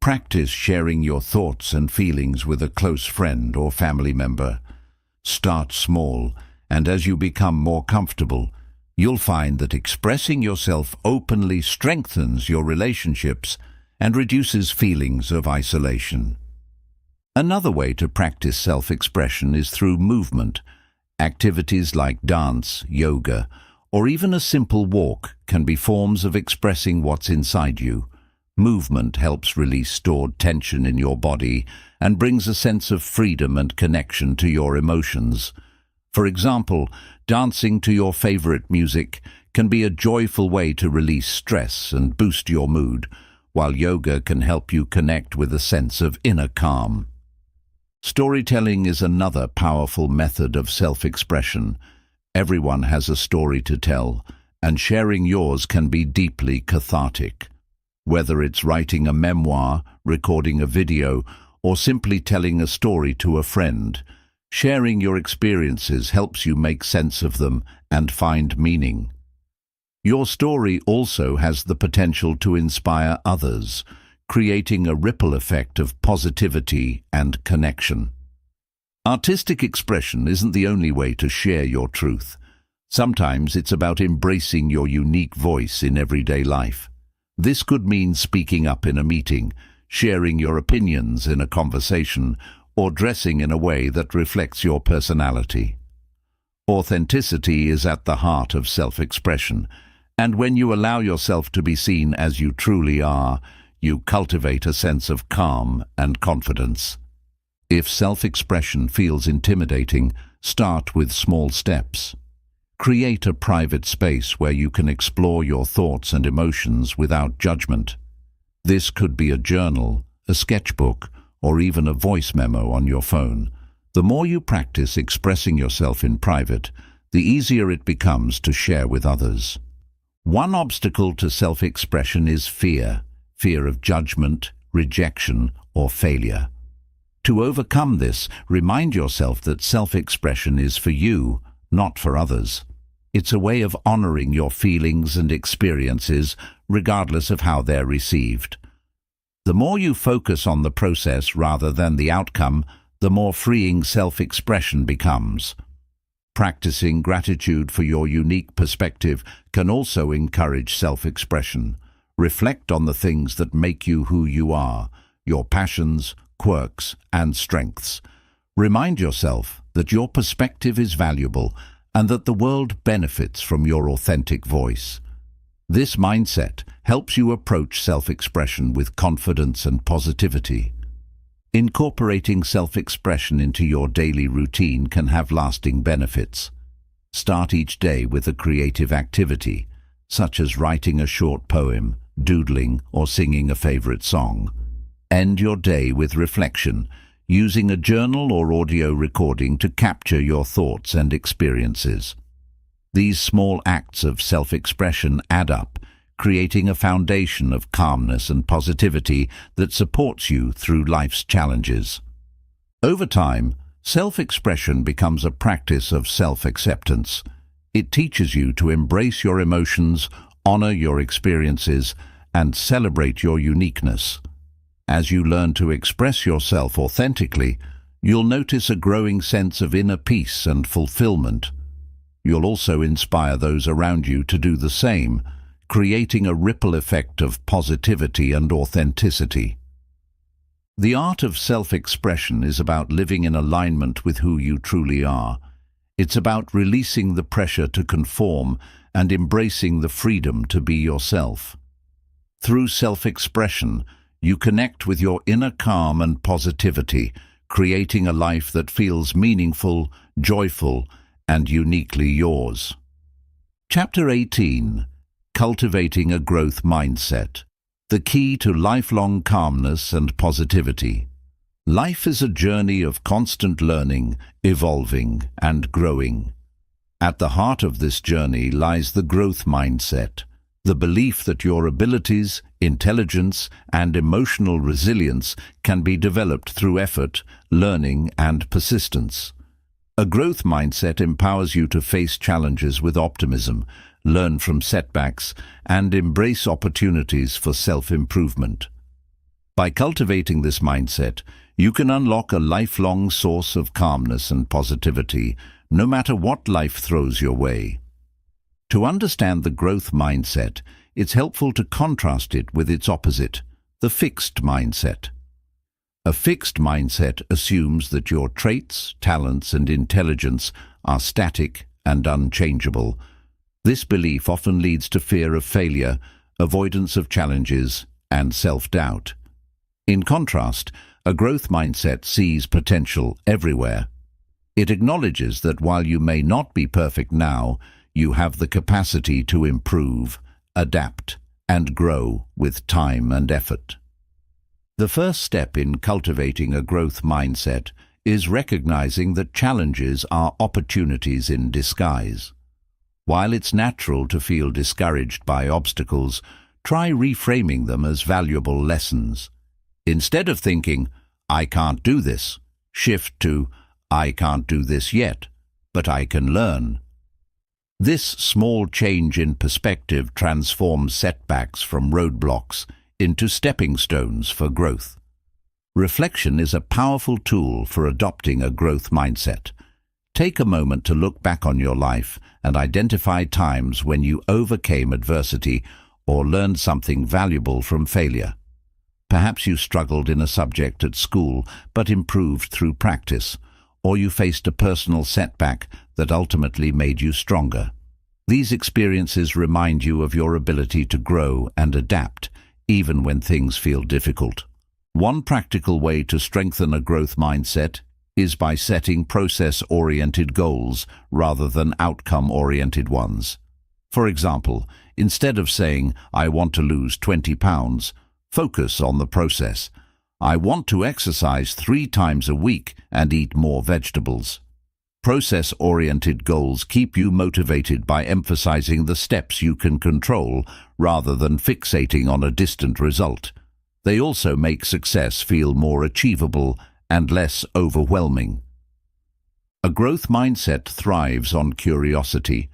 Practice sharing your thoughts and feelings with a close friend or family member. Start small, and as you become more comfortable, you'll find that expressing yourself openly strengthens your relationships and reduces feelings of isolation. Another way to practice self-expression is through movement. Activities like dance, yoga, or even a simple walk can be forms of expressing what's inside you. Movement helps release stored tension in your body and brings a sense of freedom and connection to your emotions. For example, dancing to your favorite music can be a joyful way to release stress and boost your mood, while yoga can help you connect with a sense of inner calm. Storytelling is another powerful method of self-expression. Everyone has a story to tell, and sharing yours can be deeply cathartic. Whether it's writing a memoir, recording a video, or simply telling a story to a friend, sharing your experiences helps you make sense of them and find meaning. Your story also has the potential to inspire others, creating a ripple effect of positivity and connection. Artistic expression isn't the only way to share your truth. Sometimes it's about embracing your unique voice in everyday life. This could mean speaking up in a meeting, sharing your opinions in a conversation, or dressing in a way that reflects your personality. Authenticity is at the heart of self-expression, and when you allow yourself to be seen as you truly are, you cultivate a sense of calm and confidence. If self-expression feels intimidating, start with small steps. Create a private space where you can explore your thoughts and emotions without judgment. This could be a journal, a sketchbook, or even a voice memo on your phone. The more you practice expressing yourself in private, the easier it becomes to share with others. One obstacle to self-expression is fear of judgment, rejection, or failure. To overcome this, remind yourself that self-expression is for you, not for others. It's a way of honoring your feelings and experiences, regardless of how they're received. The more you focus on the process rather than the outcome, the more freeing self-expression becomes. Practicing gratitude for your unique perspective can also encourage self-expression. Reflect on the things that make you who you are, your passions, quirks, and strengths. Remind yourself that your perspective is valuable and that the world benefits from your authentic voice. This mindset helps you approach self-expression with confidence and positivity. Incorporating self-expression into your daily routine can have lasting benefits. Start each day with a creative activity, such as writing a short poem, doodling, or singing a favorite song. End your day with reflection, using a journal or audio recording to capture your thoughts and experiences. These small acts of self-expression add up, creating a foundation of calmness and positivity that supports you through life's challenges. Over time, self-expression becomes a practice of self-acceptance. It teaches you to embrace your emotions, honor your experiences, and celebrate your uniqueness. As you learn to express yourself authentically, you'll notice a growing sense of inner peace and fulfillment. You'll also inspire those around you to do the same, creating a ripple effect of positivity and authenticity. The art of self-expression is about living in alignment with who you truly are. It's about releasing the pressure to conform and embracing the freedom to be yourself. Through self-expression, you connect with your inner calm and positivity, creating a life that feels meaningful, joyful, and uniquely yours. Chapter 18. Cultivating a Growth Mindset. The key to lifelong calmness and positivity. Life is a journey of constant learning, evolving, and growing. At the heart of this journey lies the growth mindset, the belief that your abilities, intelligence, and emotional resilience can be developed through effort, learning, and persistence. A growth mindset empowers you to face challenges with optimism, learn from setbacks, and embrace opportunities for self-improvement. By cultivating this mindset, you can unlock a lifelong source of calmness and positivity, no matter what life throws your way. To understand the growth mindset, it's helpful to contrast it with its opposite, the fixed mindset. A fixed mindset assumes that your traits, talents, and intelligence are static and unchangeable. This belief often leads to fear of failure, avoidance of challenges, and self-doubt. In contrast, a growth mindset sees potential everywhere. It acknowledges that while you may not be perfect now, you have the capacity to improve, adapt, and grow with time and effort. The first step in cultivating a growth mindset is recognizing that challenges are opportunities in disguise. While it's natural to feel discouraged by obstacles, try reframing them as valuable lessons. Instead of thinking, "I can't do this," shift to, "I can't do this yet, but I can learn." This small change in perspective transforms setbacks from roadblocks into stepping stones for growth. Reflection is a powerful tool for adopting a growth mindset. Take a moment to look back on your life and identify times when you overcame adversity or learned something valuable from failure. Perhaps you struggled in a subject at school but improved through practice, or you faced a personal setback that ultimately made you stronger. These experiences remind you of your ability to grow and adapt, even when things feel difficult. One practical way to strengthen a growth mindset is by setting process-oriented goals rather than outcome-oriented ones. For example, instead of saying, "I want to lose 20 pounds, focus on the process. I want to exercise 3 times a week and eat more vegetables." Process-oriented goals keep you motivated by emphasizing the steps you can control rather than fixating on a distant result. They also make success feel more achievable and less overwhelming. A growth mindset thrives on curiosity.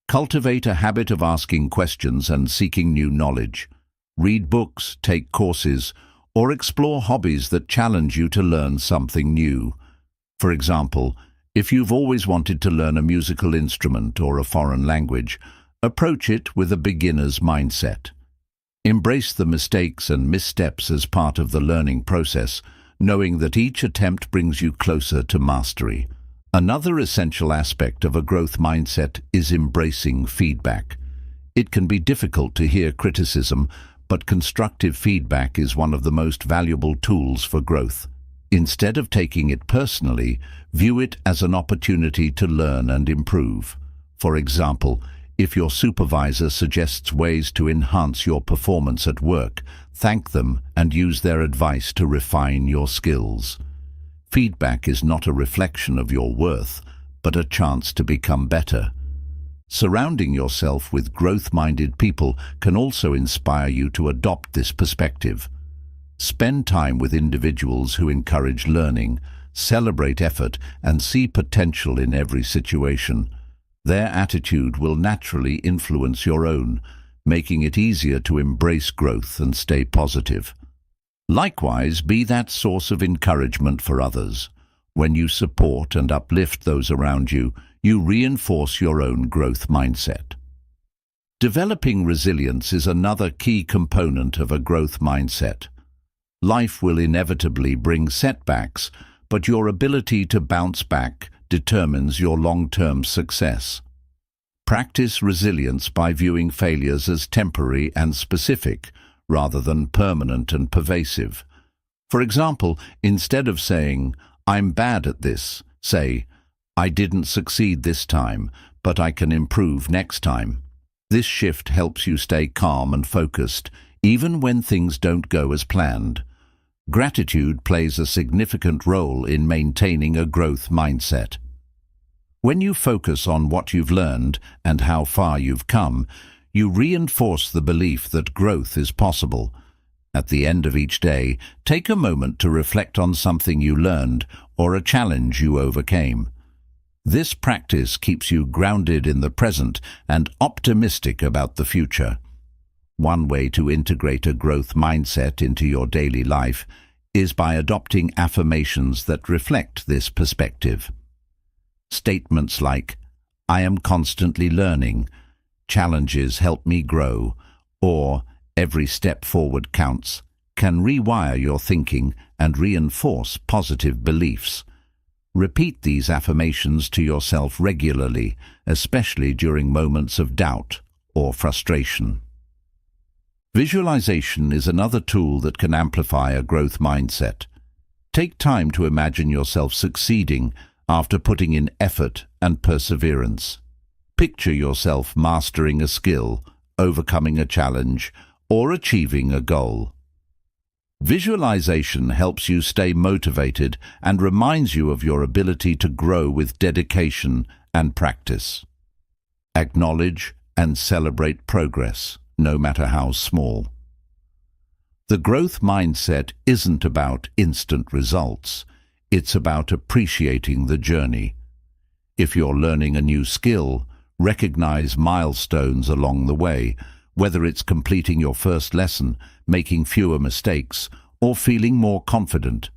Cultivate a habit of asking questions and seeking new knowledge. Read books, take courses, or explore hobbies that challenge you to learn something new. For example, if you've always wanted to learn a musical instrument or a foreign language, approach it with a beginner's mindset. Embrace the mistakes and missteps as part of the learning process, knowing that each attempt brings you closer to mastery. Another essential aspect of a growth mindset is embracing feedback. It can be difficult to hear criticism, but constructive feedback is one of the most valuable tools for growth. Instead of taking it personally, view it as an opportunity to learn and improve. For example, if your supervisor suggests ways to enhance your performance at work, thank them and use their advice to refine your skills. Feedback is not a reflection of your worth, but a chance to become better. Surrounding yourself with growth-minded people can also inspire you to adopt this perspective. Spend time with individuals who encourage learning, celebrate effort, and see potential in every situation. Their attitude will naturally influence your own, making it easier to embrace growth and stay positive. Likewise, be that source of encouragement for others. When you support and uplift those around you, you reinforce your own growth mindset. Developing resilience is another key component of a growth mindset. Life will inevitably bring setbacks, but your ability to bounce back determines your long-term success. Practice resilience by viewing failures as temporary and specific, rather than permanent and pervasive. For example, instead of saying, "I'm bad at this," say, "I didn't succeed this time, but I can improve next time." This shift helps you stay calm and focused, even when things don't go as planned. Gratitude plays a significant role in maintaining a growth mindset. When you focus on what you've learned and how far you've come, you reinforce the belief that growth is possible. At the end of each day, take a moment to reflect on something you learned or a challenge you overcame. This practice keeps you grounded in the present and optimistic about the future. One way to integrate a growth mindset into your daily life is by adopting affirmations that reflect this perspective. Statements like, "I am constantly learning," "Challenges help me grow," or "Every step forward counts," can rewire your thinking and reinforce positive beliefs. Repeat these affirmations to yourself regularly, especially during moments of doubt or frustration. Visualization is another tool that can amplify a growth mindset. Take time to imagine yourself succeeding after putting in effort and perseverance. Picture yourself mastering a skill, overcoming a challenge, or achieving a goal. Visualization helps you stay motivated and reminds you of your ability to grow with dedication and practice. Acknowledge and celebrate progress, no matter how small. The growth mindset isn't about instant results. It's about appreciating the journey. If you're learning a new skill, recognize milestones along the way, whether it's completing your first lesson, making fewer mistakes, or feeling more confident.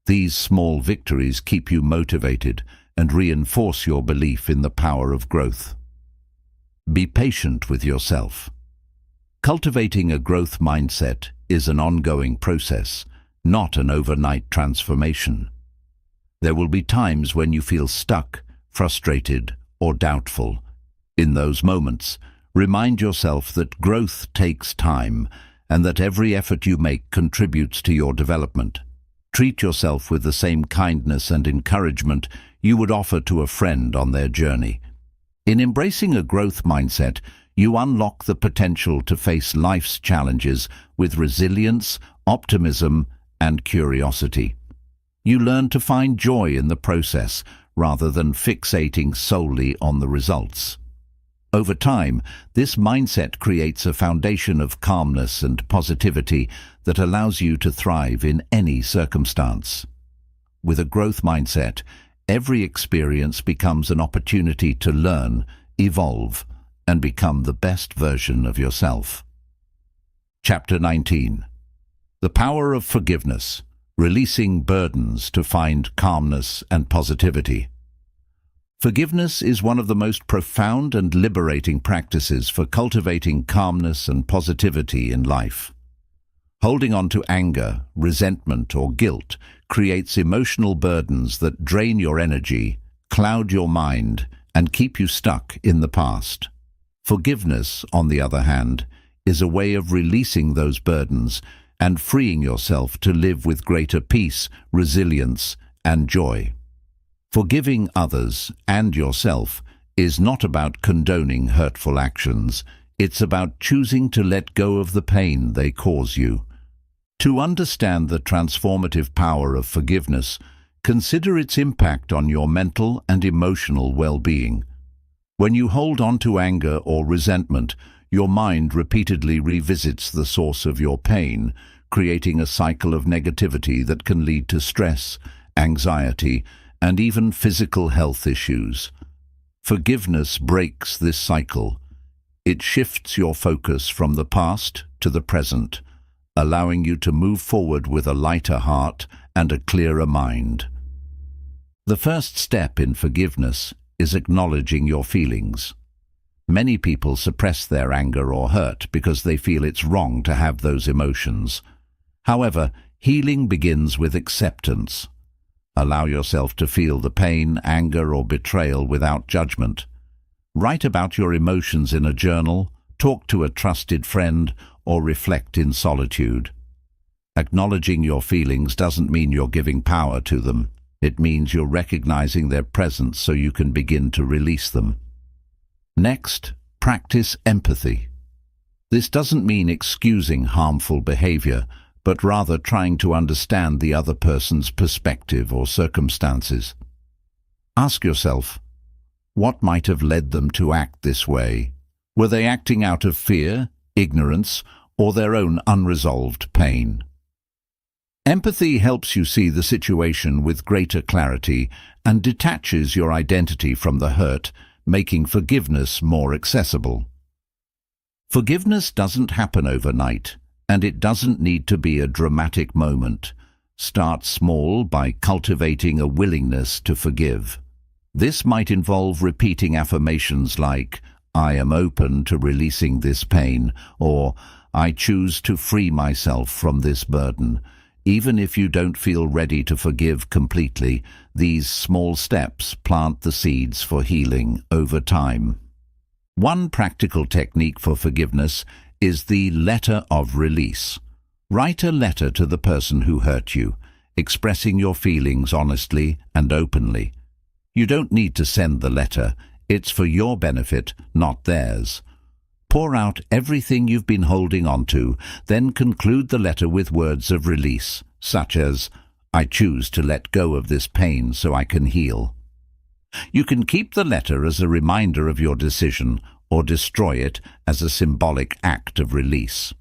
These small victories keep you motivated and reinforce your belief in the power of growth. Be patient with yourself. Cultivating a growth mindset is an ongoing process, not an overnight transformation. There will be times when you feel stuck, frustrated, or doubtful. In those moments, remind yourself that growth takes time and that every effort you make contributes to your development. Treat yourself with the same kindness and encouragement you would offer to a friend on their journey. In embracing a growth mindset, you unlock the potential to face life's challenges with resilience, optimism, and curiosity. You learn to find joy in the process rather than fixating solely on the results. Over time, this mindset creates a foundation of calmness and positivity that allows you to thrive in any circumstance. With a growth mindset, every experience becomes an opportunity to learn, evolve, and become the best version of yourself. Chapter 19. The Power of Forgiveness, Releasing Burdens to Find Calmness and Positivity. Forgiveness is one of the most profound and liberating practices for cultivating calmness and positivity in life. Holding on to anger, resentment, or guilt creates emotional burdens that drain your energy, cloud your mind, and keep you stuck in the past. Forgiveness, on the other hand, is a way of releasing those burdens and freeing yourself to live with greater peace, resilience, and joy. Forgiving others and yourself is not about condoning hurtful actions. It's about choosing to let go of the pain they cause you. To understand the transformative power of forgiveness, consider its impact on your mental and emotional well-being. When you hold on to anger or resentment, your mind repeatedly revisits the source of your pain, creating a cycle of negativity that can lead to stress, anxiety, and even physical health issues. Forgiveness breaks this cycle. It shifts your focus from the past to the present, allowing you to move forward with a lighter heart and a clearer mind. The first step in forgiveness is acknowledging your feelings. Many people suppress their anger or hurt because they feel it's wrong to have those emotions. However, healing begins with acceptance. Allow yourself to feel the pain, anger, or betrayal without judgment. Write about your emotions in a journal, talk to a trusted friend, or reflect in solitude. Acknowledging your feelings doesn't mean you're giving power to them. It means you're recognizing their presence so you can begin to release them. Next, practice empathy. This doesn't mean excusing harmful behavior, but rather trying to understand the other person's perspective or circumstances. Ask yourself, what might have led them to act this way? Were they acting out of fear, ignorance, or their own unresolved pain? Empathy helps you see the situation with greater clarity and detaches your identity from the hurt, making forgiveness more accessible. Forgiveness doesn't happen overnight, and it doesn't need to be a dramatic moment. Start small by cultivating a willingness to forgive. This might involve repeating affirmations like, "I am open to releasing this pain," or "I choose to free myself from this burden." Even if you don't feel ready to forgive completely, these small steps plant the seeds for healing over time. One practical technique for forgiveness is the letter of release. Write a letter to the person who hurt you, expressing your feelings honestly and openly. You don't need to send the letter. It's for your benefit, not theirs. Pour out everything you've been holding on to, then conclude the letter with words of release, such as, "I choose to let go of this pain so I can heal." You can keep the letter as a reminder of your decision or destroy it as a symbolic act of release.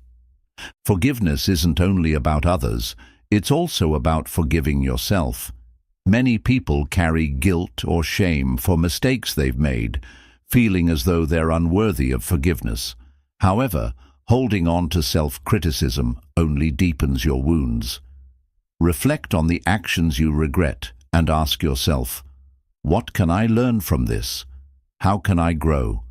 Forgiveness isn't only about others, it's also about forgiving yourself. Many people carry guilt or shame for mistakes they've made, feeling as though they're unworthy of forgiveness. However, holding on to self-criticism only deepens your wounds. Reflect on the actions you regret and ask yourself, what can I learn from this? How can I grow?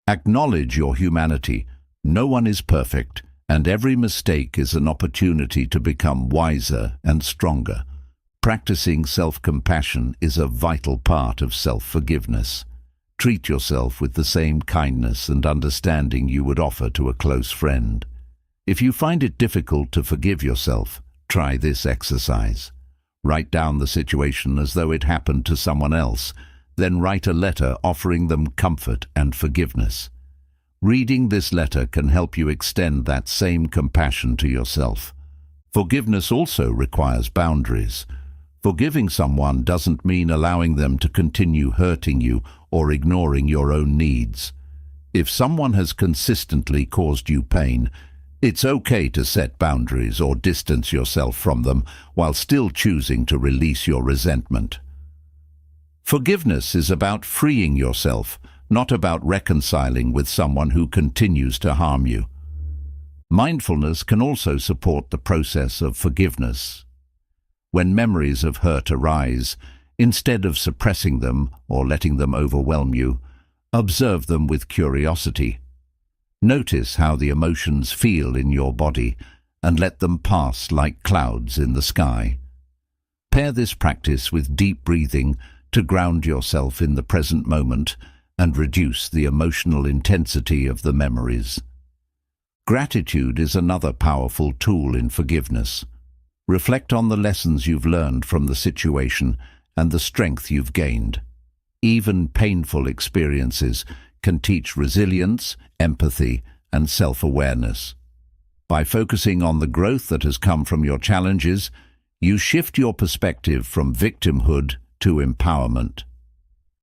Acknowledge your humanity. No one is perfect, and every mistake is an opportunity to become wiser and stronger. Practicing self-compassion is a vital part of self-forgiveness. Treat yourself with the same kindness and understanding you would offer to a close friend. If you find it difficult to forgive yourself, try this exercise. Write down the situation as though it happened to someone else, then write a letter offering them comfort and forgiveness. Reading this letter can help you extend that same compassion to yourself. Forgiveness also requires boundaries. Forgiving someone doesn't mean allowing them to continue hurting you or ignoring your own needs. If someone has consistently caused you pain, it's okay to set boundaries or distance yourself from them while still choosing to release your resentment. Forgiveness is about freeing yourself, not about reconciling with someone who continues to harm you. Mindfulness can also support the process of forgiveness. When memories of hurt arise, instead of suppressing them or letting them overwhelm you, observe them with curiosity. Notice how the emotions feel in your body and let them pass like clouds in the sky. Pair this practice with deep breathing to ground yourself in the present moment and reduce the emotional intensity of the memories. Gratitude is another powerful tool in forgiveness. Reflect on the lessons you've learned from the situation and the strength you've gained. Even painful experiences can teach resilience, empathy, and self-awareness. By focusing on the growth that has come from your challenges, you shift your perspective from victimhood to empowerment.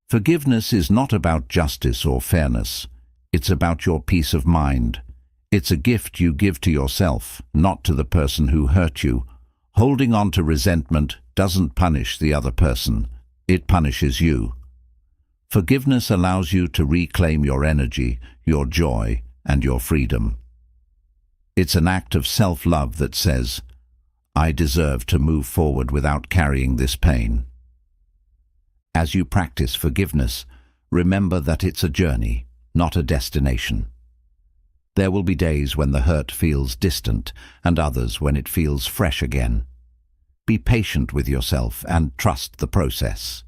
Forgiveness is not about justice or fairness. It's about your peace of mind. It's a gift you give to yourself, not to the person who hurt you. Holding on to resentment doesn't punish the other person. It punishes you. Forgiveness allows you to reclaim your energy, your joy, and your freedom. It's an act of self-love that says, "I deserve to move forward without carrying this pain." As you practice forgiveness, remember that it's a journey, not a destination. There will be days when the hurt feels distant and others when it feels fresh again. Be patient with yourself and trust the process.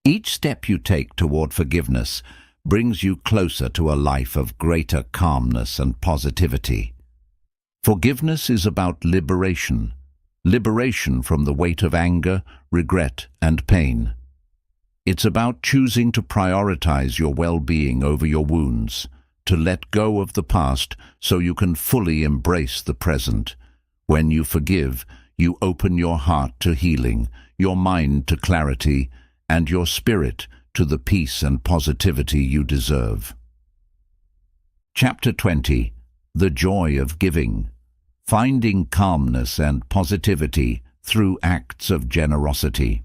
Each step you take toward forgiveness brings you closer to a life of greater calmness and positivity. Forgiveness is about liberation. Liberation from the weight of anger, regret, and pain. It's about choosing to prioritize your well-being over your wounds, to let go of the past so you can fully embrace the present. When you forgive, you open your heart to healing, your mind to clarity, and your spirit to the peace and positivity you deserve. Chapter 20. The Joy of Giving. finding calmness and positivity through acts of generosity.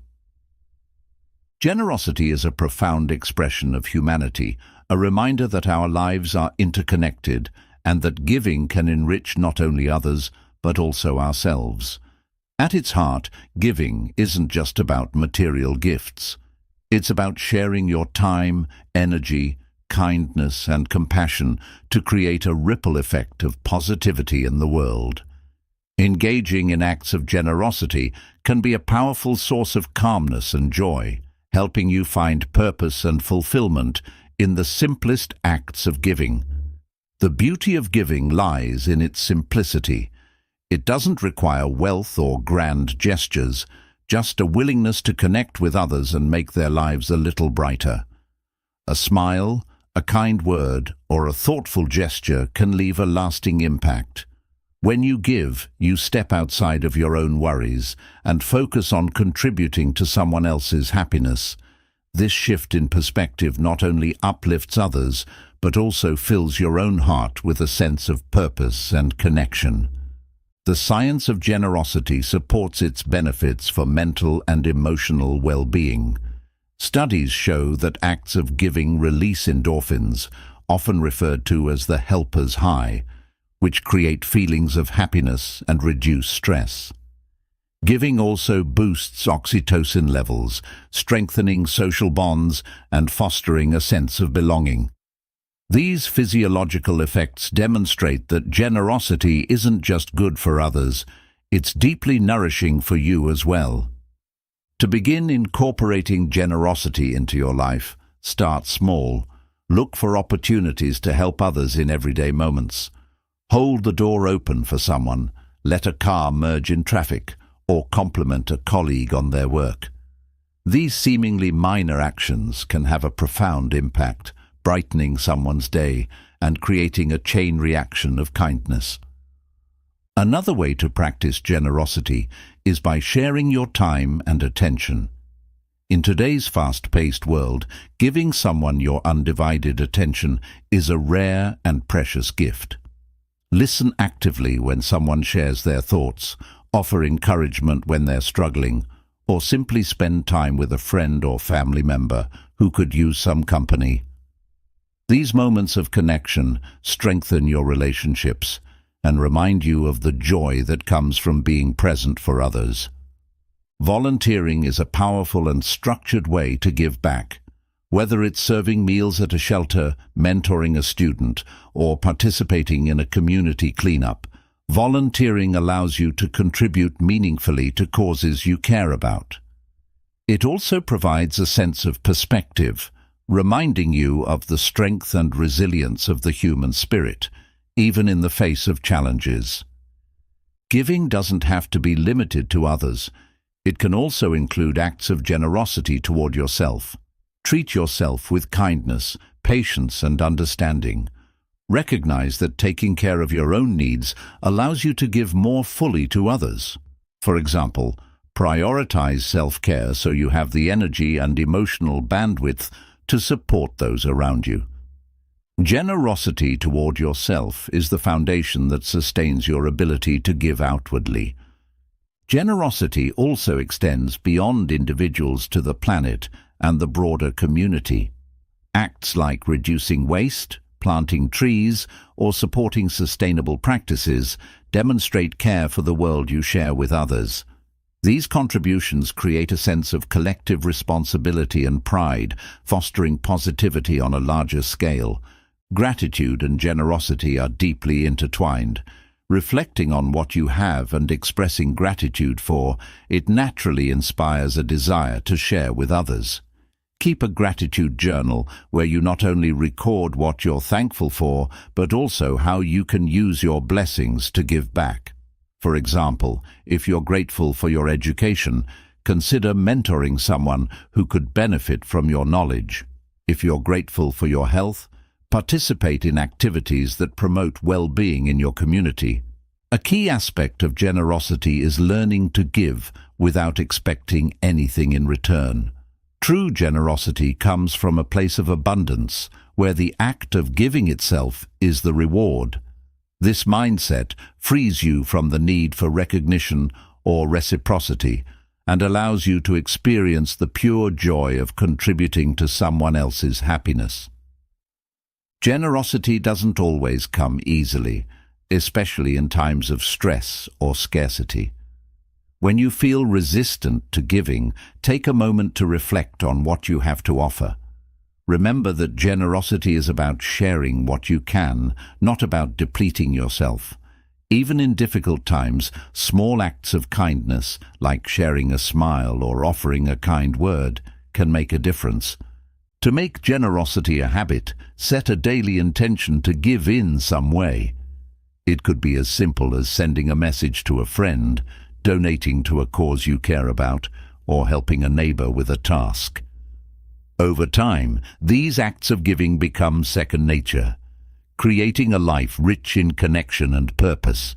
Generosity is a profound expression of humanity, a reminder that our lives are interconnected and that giving can enrich not only others, but also ourselves. At its heart, giving isn't just about material gifts. It's about sharing your time, energy, kindness, and compassion to create a ripple effect of positivity in the world. Engaging in acts of generosity can be a powerful source of calmness and joy, helping you find purpose and fulfillment in the simplest acts of giving. The beauty of giving lies in its simplicity. It doesn't require wealth or grand gestures, just a willingness to connect with others and make their lives a little brighter. A smile, a kind word, or a thoughtful gesture can leave a lasting impact. When you give, you step outside of your own worries and focus on contributing to someone else's happiness. This shift in perspective not only uplifts others, but also fills your own heart with a sense of purpose and connection. The science of generosity supports its benefits for mental and emotional well-being. Studies show that acts of giving release endorphins, often referred to as the helper's high, which create feelings of happiness and reduce stress. Giving also boosts oxytocin levels, strengthening social bonds and fostering a sense of belonging. These physiological effects demonstrate that generosity isn't just good for others, it's deeply nourishing for you as well. To begin incorporating generosity into your life, start small. Look for opportunities to help others in everyday moments. Hold the door open for someone, let a car merge in traffic, or compliment a colleague on their work. These seemingly minor actions can have a profound impact, brightening someone's day and creating a chain reaction of kindness. Another way to practice generosity is by sharing your time and attention. In today's fast-paced world, giving someone your undivided attention is a rare and precious gift. Listen actively when someone shares their thoughts, offer encouragement when they're struggling, or simply spend time with a friend or family member who could use some company. These moments of connection strengthen your relationships and remind you of the joy that comes from being present for others. Volunteering is a powerful and structured way to give back. Whether it's serving meals at a shelter, mentoring a student, or participating in a community cleanup, volunteering allows you to contribute meaningfully to causes you care about. It also provides a sense of perspective, reminding you of the strength and resilience of the human spirit, even in the face of challenges. Giving doesn't have to be limited to others. It can also include acts of generosity toward yourself. Treat yourself with kindness, patience, and understanding. Recognize that taking care of your own needs allows you to give more fully to others. For example, prioritize self-care so you have the energy and emotional bandwidth to support those around you. Generosity toward yourself is the foundation that sustains your ability to give outwardly. Generosity also extends beyond individuals to the planet and the broader community. Acts like reducing waste, planting trees, or supporting sustainable practices demonstrate care for the world you share with others. These contributions create a sense of collective responsibility and pride, fostering positivity on a larger scale. Gratitude and generosity are deeply intertwined. Reflecting on what you have and expressing gratitude for it naturally inspires a desire to share with others. Keep a gratitude journal where you not only record what you're thankful for, but also how you can use your blessings to give back. For example, if you're grateful for your education, consider mentoring someone who could benefit from your knowledge. If you're grateful for your health, participate in activities that promote well-being in your community. A key aspect of generosity is learning to give without expecting anything in return. True generosity comes from a place of abundance, where the act of giving itself is the reward. This mindset frees you from the need for recognition or reciprocity and allows you to experience the pure joy of contributing to someone else's happiness. Generosity doesn't always come easily, especially in times of stress or scarcity. When you feel resistant to giving, take a moment to reflect on what you have to offer. Remember that generosity is about sharing what you can, not about depleting yourself. Even in difficult times, small acts of kindness, like sharing a smile or offering a kind word, can make a difference. To make generosity a habit, set a daily intention to give in some way. It could be as simple as sending a message to a friend, donating to a cause you care about, or helping a neighbor with a task. Over time, these acts of giving become second nature, creating a life rich in connection and purpose.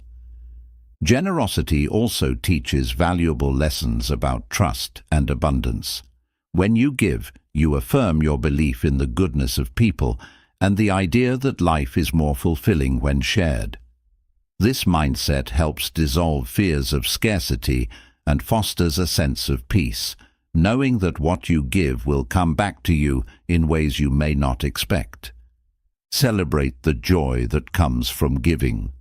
Generosity also teaches valuable lessons about trust and abundance. When you give, you affirm your belief in the goodness of people and the idea that life is more fulfilling when shared. This mindset helps dissolve fears of scarcity and fosters a sense of peace, knowing that what you give will come back to you in ways you may not expect. Celebrate the joy that comes from giving.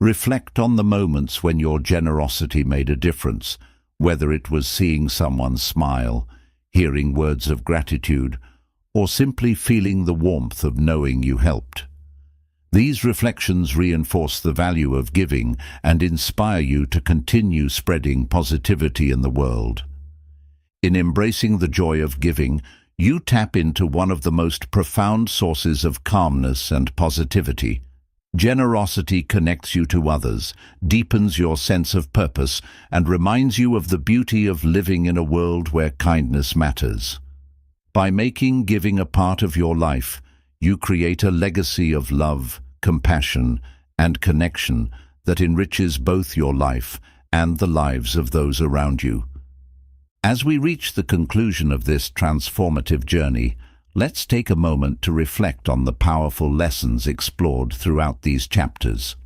Reflect on the moments when your generosity made a difference, whether it was seeing someone smile, hearing words of gratitude, or simply feeling the warmth of knowing you helped. These reflections reinforce the value of giving and inspire you to continue spreading positivity in the world. In embracing the joy of giving, you tap into one of the most profound sources of calmness and positivity. Generosity connects you to others, deepens your sense of purpose, and reminds you of the beauty of living in a world where kindness matters. By making giving a part of your life, you create a legacy of love, compassion, and connection that enriches both your life and the lives of those around you. As we reach the conclusion of this transformative journey, let's take a moment to reflect on the powerful lessons explored throughout these chapters.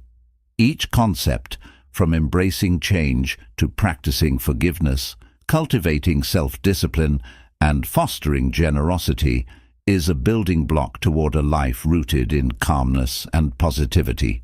Each concept, from embracing change to practicing forgiveness, cultivating self-discipline, and fostering generosity, is a building block toward a life rooted in calmness and positivity.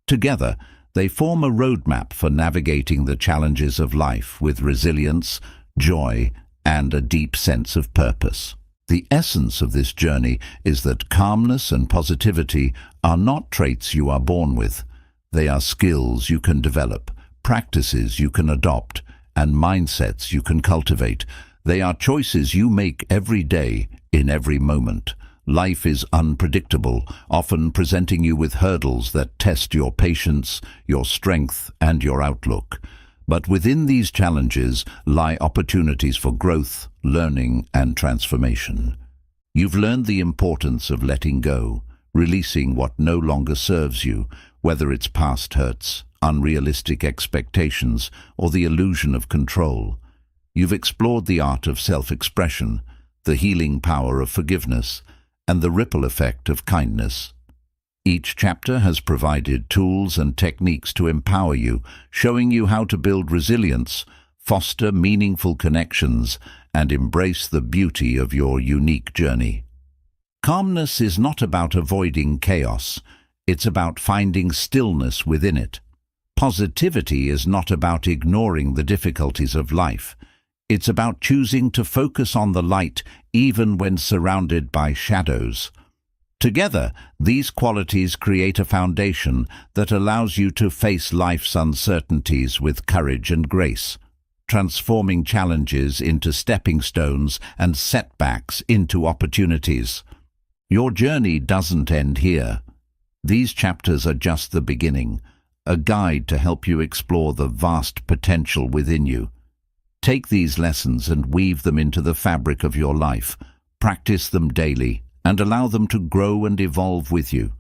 Together, they form a roadmap for navigating the challenges of life with resilience, joy, and a deep sense of purpose. The essence of this journey is that calmness and positivity are not traits you are born with. They are skills you can develop, practices you can adopt, and mindsets you can cultivate. They are choices you make every day, in every moment. Life is unpredictable, often presenting you with hurdles that test your patience, your strength, and your outlook. But within these challenges lie opportunities for growth, learning, and transformation. You've learned the importance of letting go, releasing what no longer serves you, whether it's past hurts, unrealistic expectations, or the illusion of control. You've explored the art of self-expression, the healing power of forgiveness, and the ripple effect of kindness. Each chapter has provided tools and techniques to empower you, showing you how to build resilience, foster meaningful connections, and embrace the beauty of your unique journey. Calmness is not about avoiding chaos, it's about finding stillness within it. Positivity is not about ignoring the difficulties of life. It's about choosing to focus on the light even when surrounded by shadows. Together, these qualities create a foundation that allows you to face life's uncertainties with courage and grace, transforming challenges into stepping stones and setbacks into opportunities. Your journey doesn't end here. These chapters are just the beginning, a guide to help you explore the vast potential within you. Take these lessons and weave them into the fabric of your life. Practice them daily and allow them to grow and evolve with you.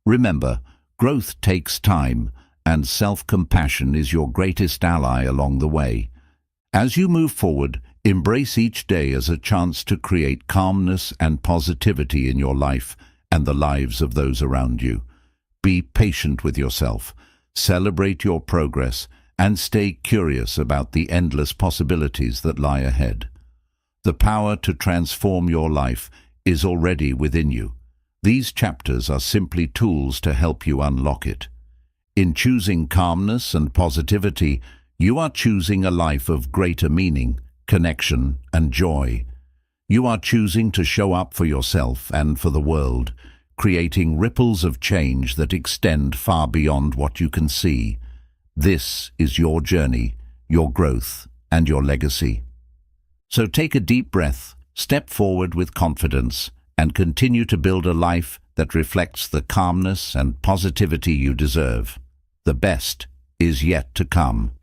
Remember, growth takes time, and self-compassion is your greatest ally along the way. As you move forward, embrace each day as a chance to create calmness and positivity in your life and the lives of those around you. Be patient with yourself, celebrate your progress, and stay curious about the endless possibilities that lie ahead. The power to transform your life is already within you. These chapters are simply tools to help you unlock it. In choosing calmness and positivity, you are choosing a life of greater meaning, connection, and joy. You are choosing to show up for yourself and for the world, creating ripples of change that extend far beyond what you can see. This is your journey, your growth, and your legacy. So take a deep breath, step forward with confidence, and continue to build a life that reflects the calmness and positivity you deserve. The best is yet to come.